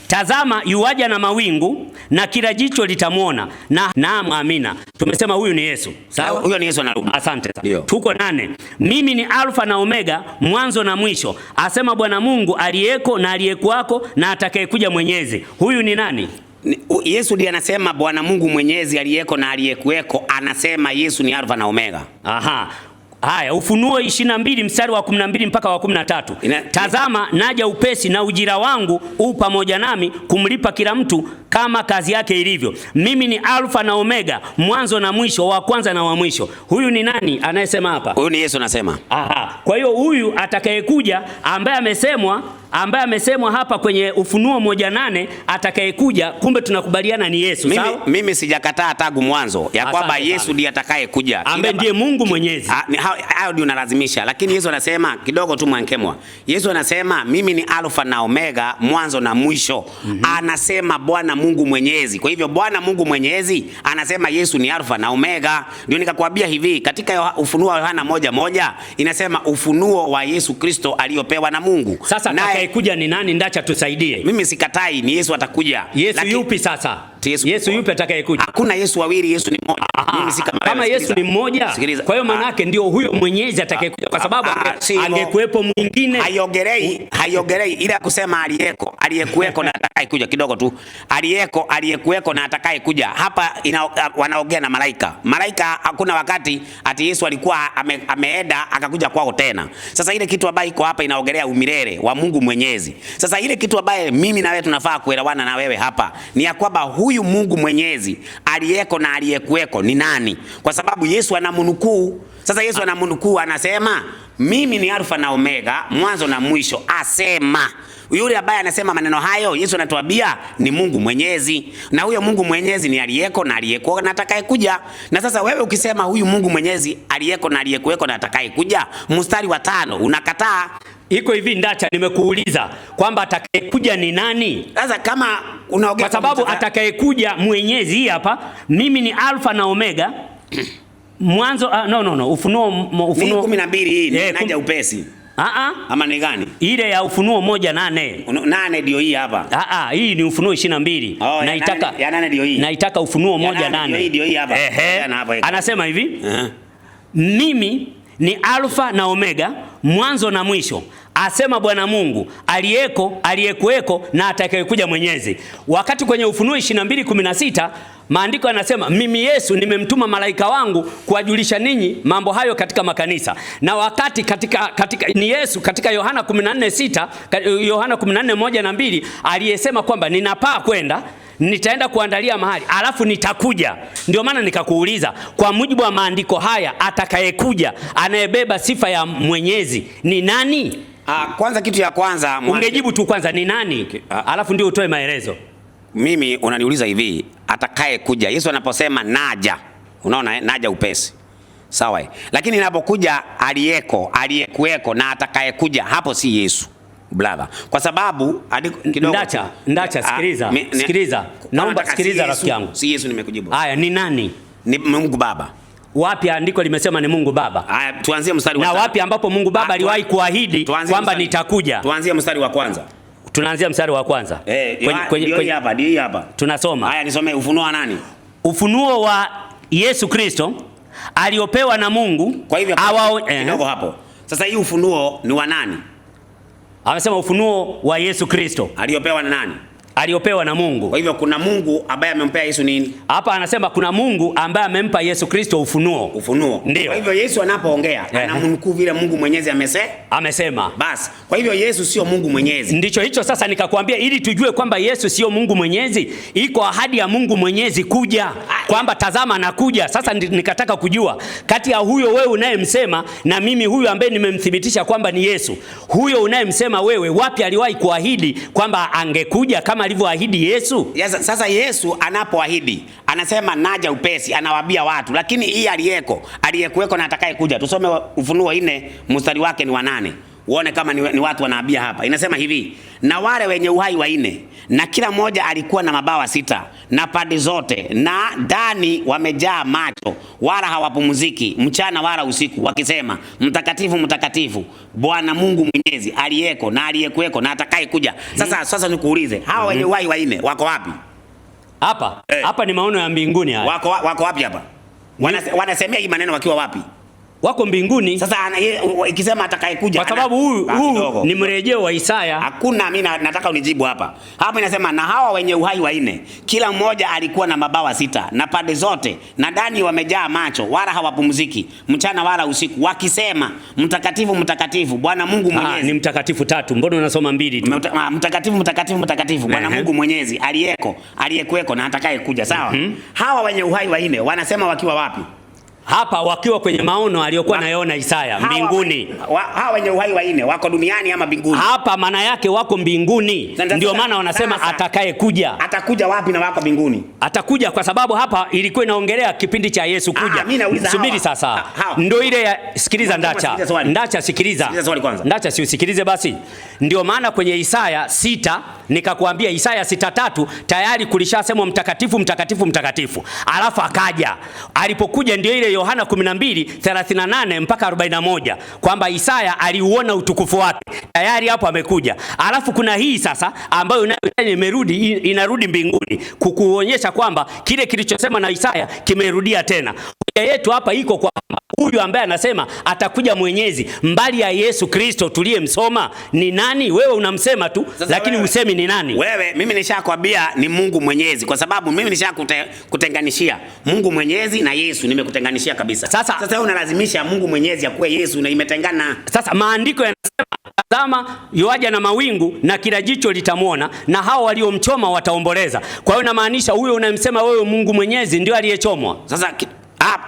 Tazama yuaja na mawingu na kila jicho litamwona na naam, amina. Tumesema huyu ni Yesu. Sawa? Huyo ni Yesu anarudi. Asante sana. Tuko 8. Mimi ni Alfa na Omega, mwanzo na mwisho, asema Bwana Mungu aliyeko na aliyekuwako na atakayekuja mwenyezi. Huyu ni nani? Yesu ndiye anasema Bwana Mungu mwenyezi aliyeko na aliyekuweko, anasema Yesu ni Alfa na Omega. Aha. Haya, Ufunuo 22 mstari wa 12 mpaka wa 13. Tazama naja upesi na ujira wangu u pamoja nami kumlipa kila mtu kama kazi yake ilivyo. Mimi ni Alfa na Omega, mwanzo na mwisho, wa kwanza na wa mwisho. Huyu ni nani anayesema hapa? Huyu ni Yesu anasema. Aha. Kwa hiyo huyu atakayekuja ambaye amesemwa hapa kwenye Ufunuo 1:8 atakayekuja, kumbe tunakubaliana ni Yesu, sawa? Mimi sijakataa tangu mwanzo ya kwamba Yesu ndiye atakayekuja. Ambaye ndiye Mungu mwenyezi. Hayo ndio unalazimisha, lakini Yesu anasema kidogo tu Mwankemwa. Yesu anasema mimi ni Alfa na Omega, mwanzo na mwisho. Anasema Bwana Mungu mwenyezi. Kwa hivyo Bwana Mungu mwenyezi anasema Yesu ni Alfa na Omega. Ndio nikakwambia hivi, katika Ufunuo wa Yohana 1:1 inasema ufunuo wa Yesu Kristo aliyopewa na Mungu. Sasa atakayekuja ni nani? Ndacha tusaidie. Mimi sikatai, ni Yesu atakuja. Yesu yupi sasa? Yesu yupi atakayekuja? Hakuna Yesu wawili, Yesu ni mmoja. Mimi si kama Yesu ni mmoja. Kwa hiyo maana yake ndio huyo mwenyezi atakayekuja, kwa sababu angekuepo mwingine. Haiongelei ila kusema aliyekuweko na atakayekuja. Kidogo tu, aliyekuweko na atakayekuja. Hapa wanaongea na malaika. Malaika hakuna wakati ati Yesu alikuwa ameenda akakuja kwao tena. Sasa ile kitu ambayo iko hapa inaongelea umilele wa Mungu mwenyezi. Sasa ile kitu ambaye mimi na wewe tunafaa kuelewana na wewe hapa ni ya kwamba huyu Mungu mwenyezi aliyeko na aliyekuweko ni nani? Kwa sababu Yesu anamnukuu. Sasa Yesu anamnukuu, anasema mimi ni Alfa na Omega, mwanzo na mwisho. Asema yule ambaye anasema maneno hayo, Yesu anatuambia ni Mungu mwenyezi, na huyo Mungu mwenyezi ni aliyeko na aliyekuweko na atakayekuja. Na sasa wewe ukisema huyu Mungu mwenyezi aliyeko na aliyekuweko na atakayekuja, mstari wa 5 unakataa. Iko hivi, Ndacha, nimekuuliza kwamba atakayekuja ni nani? Sasa kama unaongea, kwa sababu atakayekuja mwenyezi hii hapa, mimi ni Alfa na Omega mwanzo. Ufunuo 12 hii naja upesi. Ama ni gani? Ile ya Ufunuo 1:8. 8 ndio hii hapa. Hii ni Ufunuo 22. Naitaka ya 8 ndio hii. Naitaka Ufunuo 1:8. Hii ndio hii hapa. Anasema hivi, mimi ni Alfa na Omega, mwanzo na mwisho, asema Bwana Mungu aliyeko, aliyekuweko na atakayekuja mwenyezi. Wakati kwenye Ufunuo 22:16 maandiko yanasema mimi Yesu nimemtuma malaika wangu kuwajulisha ninyi mambo hayo katika makanisa. Na wakati katika ni Yesu katika Yohana 14:6, Yohana 14:1 na 2 aliyesema kwamba ninapaa kwenda, nitaenda kuandalia mahali, alafu nitakuja. Ndio maana nikakuuliza, kwa mujibu wa maandiko haya atakayekuja anayebeba sifa ya mwenyezi ni nani? Kwanza kitu ya kwanza ungejibu tu kwanza ni nani, alafu ndio utoe maelezo. Mimi unaniuliza hivi, atakayekuja, Yesu anaposema naja, unaona naja upesi, sawa? Lakini inapokuja aliyeko, aliyekuweko na atakayekuja, hapo si Yesu brother, kwa sababu kidogo. Ndacha, sikiliza. Naomba sikiliza rafiki yangu. Si Yesu nimekujibu. Haya, ni nani? Ni Mungu Baba. Wapi andiko limesema ni Mungu Baba? Haya, tuanzie mstari wa 3. Na wapi ambapo Mungu Baba aliwahi kuahidi kwamba nitakuja? Tuanzie mstari wa kwanza. Tunaanzia mstari wa kwanza. Ndio hapa. Tunasoma. Haya, nisome Ufunuo wa nani? Ufunuo wa Yesu Kristo aliopewa na Mungu. Kwa hivyo kidogo hapo. Sasa hii ufunuo ni wa nani? Amesema ufunuo wa Yesu Kristo aliopewa na nani? Aliopewa na Mungu. Kwa hivyo kuna Mungu ambaye amempea Yesu nini? Hapa anasema kuna Mungu ambaye amempa Yesu Kristo ufunuo. Ndio. Kwa hivyo Yesu anapoongea anamnukuu vile Mungu mwenyezi amesema. Basi. Kwa hivyo Yesu sio Mungu mwenyezi. Ndicho hicho sasa nikakwambia, ili tujue kwamba Yesu sio Mungu mwenyezi, iko ahadi ya Mungu mwenyezi kuja, kwamba tazama anakuja. Sasa nikataka kujua kati ya huyo wewe unayemsema na mimi huyu ambaye nimemthibitisha kwamba ni Yesu, huyo unayemsema wewe, wapi aliwahi kuahidi kwamba angekuja kama alivyoahidi Yesu? Yes, sasa Yesu anapoahidi anasema naja upesi, anawaambia watu, lakini hii aliyekuweko na atakaye kuja. Tusome Ufunuo 4 mstari wake ni wa 8. Uone kama ni watu wanaambia hapa. Inasema hivi, na wale wenye uhai 4 na kila mmoja alikuwa na mabawa 6 na pande zote, na ndani wamejaa macho, wala hawapumziki mchana wala usiku, wakisema mtakatifu mtakatifu Bwana Mungu Mwenyezi, aliyeko na aliyekuweko na atakaye kuja. Sasa nikuulize, hawa wenye uhai 4 wako wapi? Hapa ni maono ya mbinguni haya. Wako wapi hapa? Wanasemea hii maneno wakiwa wapi? Wako mbinguni. Sasa ikisema atakayekuja, kwa sababu huu ni mrejeo wa Isaya. Hakuna, mimi nataka unijibu hapa. Hapa inasema na hawa wenye uhai 4 kila mmoja alikuwa na mabawa 6 na pande zote, na ndani wamejaa macho, wala hawapumziki mchana wala usiku, wakisema mtakatifu mtakatifu Bwana Mungu Mwenyezi. Ni mtakatifu 3, mbona unasoma 2 tu? Mtakatifu mtakatifu mtakatifu Bwana Mungu Mwenyezi, aliyeko aliyekuweko na atakaye kuja. Sawa. Hawa wenye uhai 4 wanasema wakiwa wapi? Hapa wakiwa kwenye maono aliyokuwa anayaona Isaya mbinguni. Hawa wenye uhai 4 wako duniani ama mbinguni? Hapa maana yake wako mbinguni. Ndio maana wanasema atakaye kuja. Atakuja wapi na wako mbinguni? Atakuja kwa sababu hapa ilikuwa inaongelea kipindi cha Yesu kuja. Subiri sasa. Ndio ile ya sikiliza Ndacha sikiliza. Ndacha si usikilize basi. Ndio maana kwenye Isaya 6 nikakwambia Isaya 6:3 tayari kulishasemwa mtakatifu mtakatifu mtakatifu. Alafu akaja. Alipokuja ndio ile Yohana 12:38 mpaka 41 kwamba Isaya aliuona utukufu wake. Tayari hapo amekuja. Alafu kuna hii sasa ambayo inarudi mbinguni kukuonyesha kwamba kile kilichosema na Isaya kimerudia tena. Hoja yetu hapa iko kwa huyu ambaye anasema atakuja Mwenyezi, mbali ya Yesu Kristo tuliyemsoma ni nani? Wewe unamsema tu sasa, lakini usemi ni nani? Mimi nishakwambia ni Mungu Mwenyezi, kwa sababu mimi nishakutenganishia Mungu Mwenyezi na Yesu, nimekutenganishia kabisa. Sasa wewe unalazimisha Mungu Mwenyezi akuwe Yesu na imetengana. Sasa maandiko yanasema tazama yuaja na mawingu na kila jicho litamwona na hao waliomchoma wataomboleza. Kwa hiyo inamaanisha huyo unayemsema wewe Mungu Mwenyezi ndio aliyechomwa. Sasa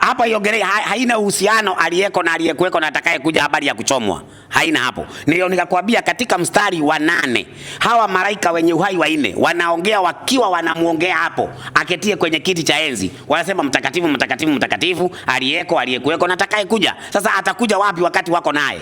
hapa iongelea haina uhusiano aliyeko na aliyekuweko na atakaye kuja, habari ya kuchomwa haina hapo. Ndio nikakwambia katika mstari wa 8 hawa malaika wenye uhai 4 wanaongea wakiwa wanamuongea hapo aketie kwenye kiti cha enzi, wanasema mtakatifu mtakatifu mtakatifu aliyeko aliyekuweko na atakaye kuja. Sasa atakuja wapi wakati wako naye?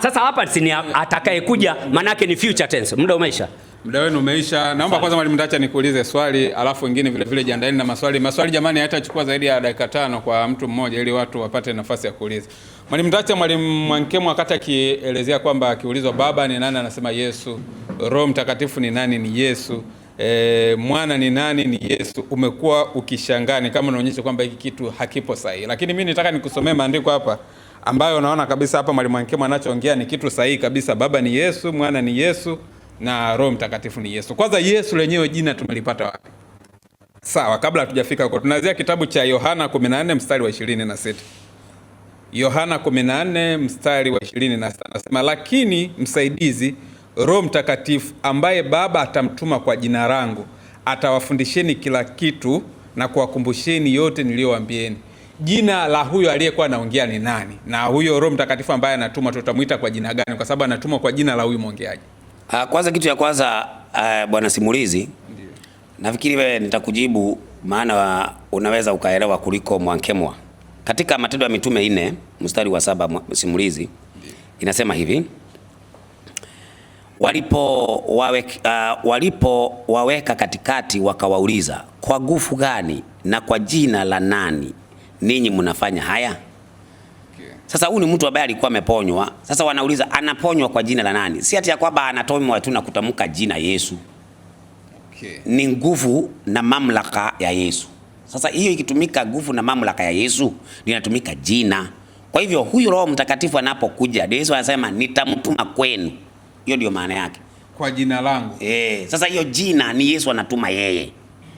Sasa hapa si atakaye kuja, manake ni future tense. Muda umeisha. Muda wenu umeisha. Naomba kwanza Mwalimu Ndacha nikuulize swali, alafu wengine vile jiandaeni na maswali. Maswali jamani hayatachukua zaidi ya dakika 5 kwa mtu mmoja ili watu wapate nafasi ya kuuliza. Mwalimu Ndacha, Mwalimu Mwankemwa wakati akielezea kwamba akiulizwa Baba ni nani anasema Yesu, Roho Mtakatifu ni nani ni Yesu, Mwana ni nani ni Yesu, umekuwa ukishangani kama unaonyesha kwamba hiki kitu hakipo sahihi. Lakini mimi nitaka nikusomee maandiko hapa ambayo unaona kabisa hapa Mwalimu Mwankemwa anachoongea ni kitu sahihi kabisa. Baba ni Yesu, Mwana ni Yesu na Roho Mtakatifu ni Yesu. Kwanza Yesu lenyewe jina tumelipata wapi? Sawa, kabla hatujafika huko tunaanzia kitabu cha Yohana 14 mstari wa 26. Yohana 14 mstari wa 26 anasema, lakini msaidizi Roho Mtakatifu ambaye Baba atamtuma kwa jina langu atawafundisheni kila kitu na kuwakumbusheni yote niliyowaambieni. Jina la huyo aliyekuwa anaongea ni nani? Na huyo Roho Mtakatifu ambaye anatuma tutamuita kwa jina gani? Kwa sababu anatumwa kwa jina la huyu mwongeaji. Kwanza kitu ya kwanza bwana simulizi, nafikiri wewe nitakujibu, maana unaweza ukaelewa kuliko Mwankemwa. Katika Matendo ya Mitume 4 mstari wa 7 simulizi inasema hivi, walipowaweka katikati wakawauliza, kwa nguvu gani na kwa jina la nani ninyi mnafanya haya? Sasa huyu ni mtu ambaye alikuwa ameponywa. Sasa wanauliza anaponywa kwa jina la nani? Si ati ya kwamba anaponywa tu na kutamka jina Yesu. Ni nguvu na mamlaka ya Yesu. Sasa hiyo ikitumika nguvu na mamlaka ya Yesu, linatumika jina. Kwa hivyo huyu Roho Mtakatifu anapokuja, Yesu anasema nitamtuma kwenu. Hiyo ndio maana yake. Kwa jina langu. Sasa hiyo jina ni Yesu anatuma yeye.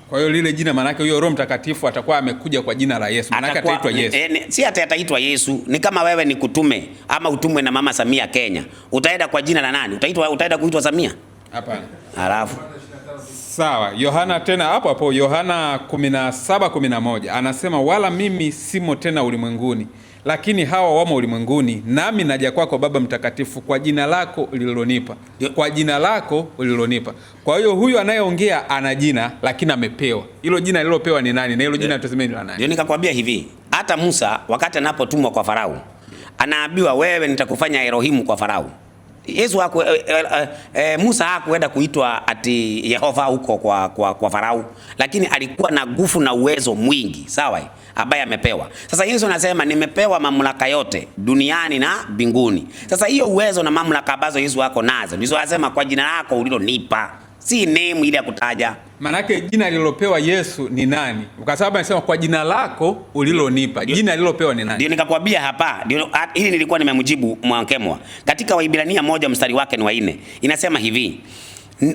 Kwa hiyo lile jina maana yake huyo Roho Mtakatifu atakuwa amekuja kwa jina la Yesu. Maana yake ataitwa Yesu. Si ataitwa Yesu. Ni kama wewe ni kutume ama utumwe na Mama Samia Kenya. Utaenda kwa jina la nani? Utaenda kuitwa Samia? Hapana. Alafu Sawa, Yohana tena hapo hapo Yohana 17:11 anasema, wala mimi simo tena ulimwenguni, lakini hawa wamo ulimwenguni, nami naja kwako Baba Mtakatifu, kwa jina lako ulilonipa. Kwa jina lako ulilonipa. Kwa hiyo huyu anayeongea ana jina, lakini amepewa. Hilo jina lilopewa ni nani? Na hilo jina tusemeni la nani? Ndio nikakwambia hivi, hata Musa wakati anapotumwa kwa Farao, anaambiwa wewe nitakufanya Elohimu kwa Farao. Yesu Musa hakuenda kuitwa ati Yehova huko kwa Farao, lakini alikuwa na nguvu na uwezo mwingi, sawa, ambaye amepewa. Sasa Yesu anasema nimepewa mamlaka yote duniani na mbinguni. Sasa hiyo uwezo na mamlaka ambazo Yesu wako nazo, ndizo anasema kwa jina lako ulilonipa. Si name ile ya kutaja. Manake jina lilopewa Yesu ni nani? Kwa sababu anasema kwa jina lako ulilonipa. Jina lilopewa ni nani? Ndio nikakwambia hapa, ndio hili nilikuwa nimemjibu Mwankemwa. Katika Waibrania 1 mstari wake ni wa 4. Inasema hivi,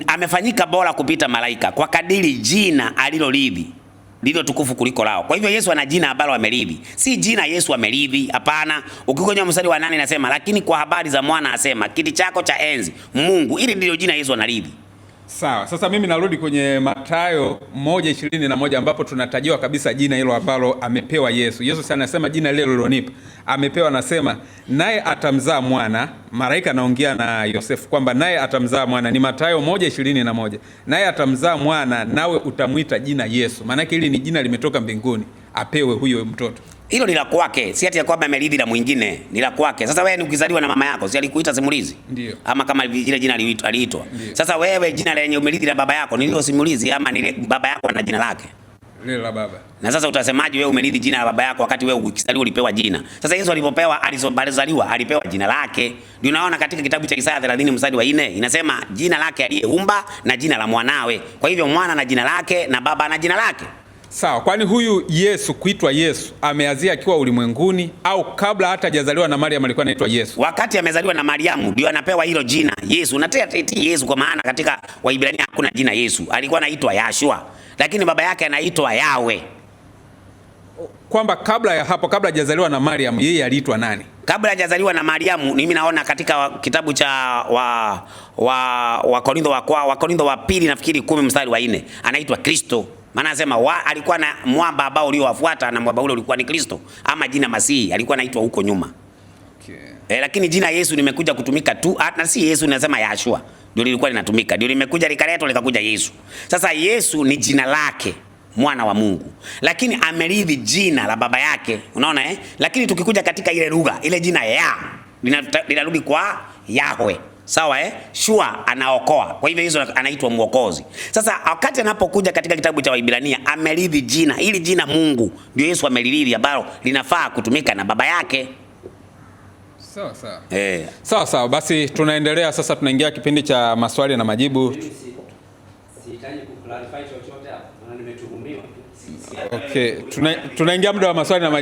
amefanyika bora kupita malaika kwa kadiri jina alilolithi lilo tukufu kuliko lao. Kwa hivyo Yesu ana jina ambalo amerithi. Si jina Yesu amerithi, hapana. Ukikonya mstari wa 8 inasema, lakini kwa habari za mwana asema, kiti chako cha enzi Mungu. Hili ndilo jina Yesu anarithi. Sawa, sasa mimi narudi kwenye Mathayo 1:21 ambapo tunatajiwa kabisa jina hilo ambalo amepewa Yesu. Yesu sana anasema jina lile lilonipa. Amepewa, anasema naye atamzaa mwana. Malaika anaongea na Yosefu kwamba naye atamzaa mwana. Ni Mathayo 1:21. Naye atamzaa mwana, nawe utamuita jina Yesu. Maana hili ni jina limetoka mbinguni, apewe huyo mtoto. Hilo ni la kwake, si ati ya kwamba amerithi la mwingine, ni la kwake. Sasa wewe ni ukizaliwa na mama yako, si alikuita simulizi? Ndio. Ama kama ile jina aliitwa. Sasa wewe jina lenye umerithi la baba yako ni hilo simulizi, ama ni baba yako ana jina lake? Lile la baba. Na sasa utasemaje wewe umerithi jina la baba yako wakati wewe ukizaliwa ulipewa jina? Sasa Yesu alipopewa, alizaliwa alipewa jina lake. Ndio unaona katika kitabu cha Isaya 30 mstari wa 4 inasema jina lake aliyeumba na jina la mwanawe. Kwa hivyo mwana na jina lake na baba na jina lake. Sawa, kwani huyu Yesu kuitwa Yesu ameanzia akiwa ulimwenguni au kabla hata hajazaliwa na Mariamu alikuwa anaitwa Yesu? Wakati amezaliwa na Mariamu ndio anapewa hilo jina Yesu. Unatea Yesu kwa maana katika Waibrania hakuna jina Yesu. Alikuwa anaitwa Yashua, lakini baba yake anaitwa Yawe. Kwamba kabla ya hapo, kabla hajazaliwa na Mariamu, yeye aliitwa nani? Kabla hajazaliwa na Mariamu, mimi naona katika kitabu cha Wakorintho wa pili nafikiri 10 mstari wa 4 anaitwa Kristo. Maana anasema alikuwa na mwamba ambao uliowafuata na mwamba ule ulikuwa ni Kristo, ama jina Masihi alikuwa anaitwa huko nyuma. Okay. Lakini jina Yesu limekuja kutumika tu, na si Yesu ninasema Yashua. Ndio lilikuwa linatumika. Ndio limekuja likaletwa likakuja Yesu. Sasa Yesu ni jina lake, mwana wa Mungu. Lakini amerithi jina la baba yake. Unaona Lakini tukikuja katika ile lugha, ile jina linarudi kwa Yahwe. Sawa Shua anaokoa. Kwa hivyo Yesu anaitwa mwokozi. Sasa wakati anapokuja katika kitabu cha Waibrania amerithi jina, ili jina Mungu ndio Yesu amerithi ambalo linafaa kutumika na baba yake. Sawa sawa. Sawa, basi tunaendelea sasa, tunaingia kipindi cha maswali na majibu. Sihitaji kuclarify chochote hapa, maana nimetuhumiwa. Okay, tunaingia muda wa maswali na majibu.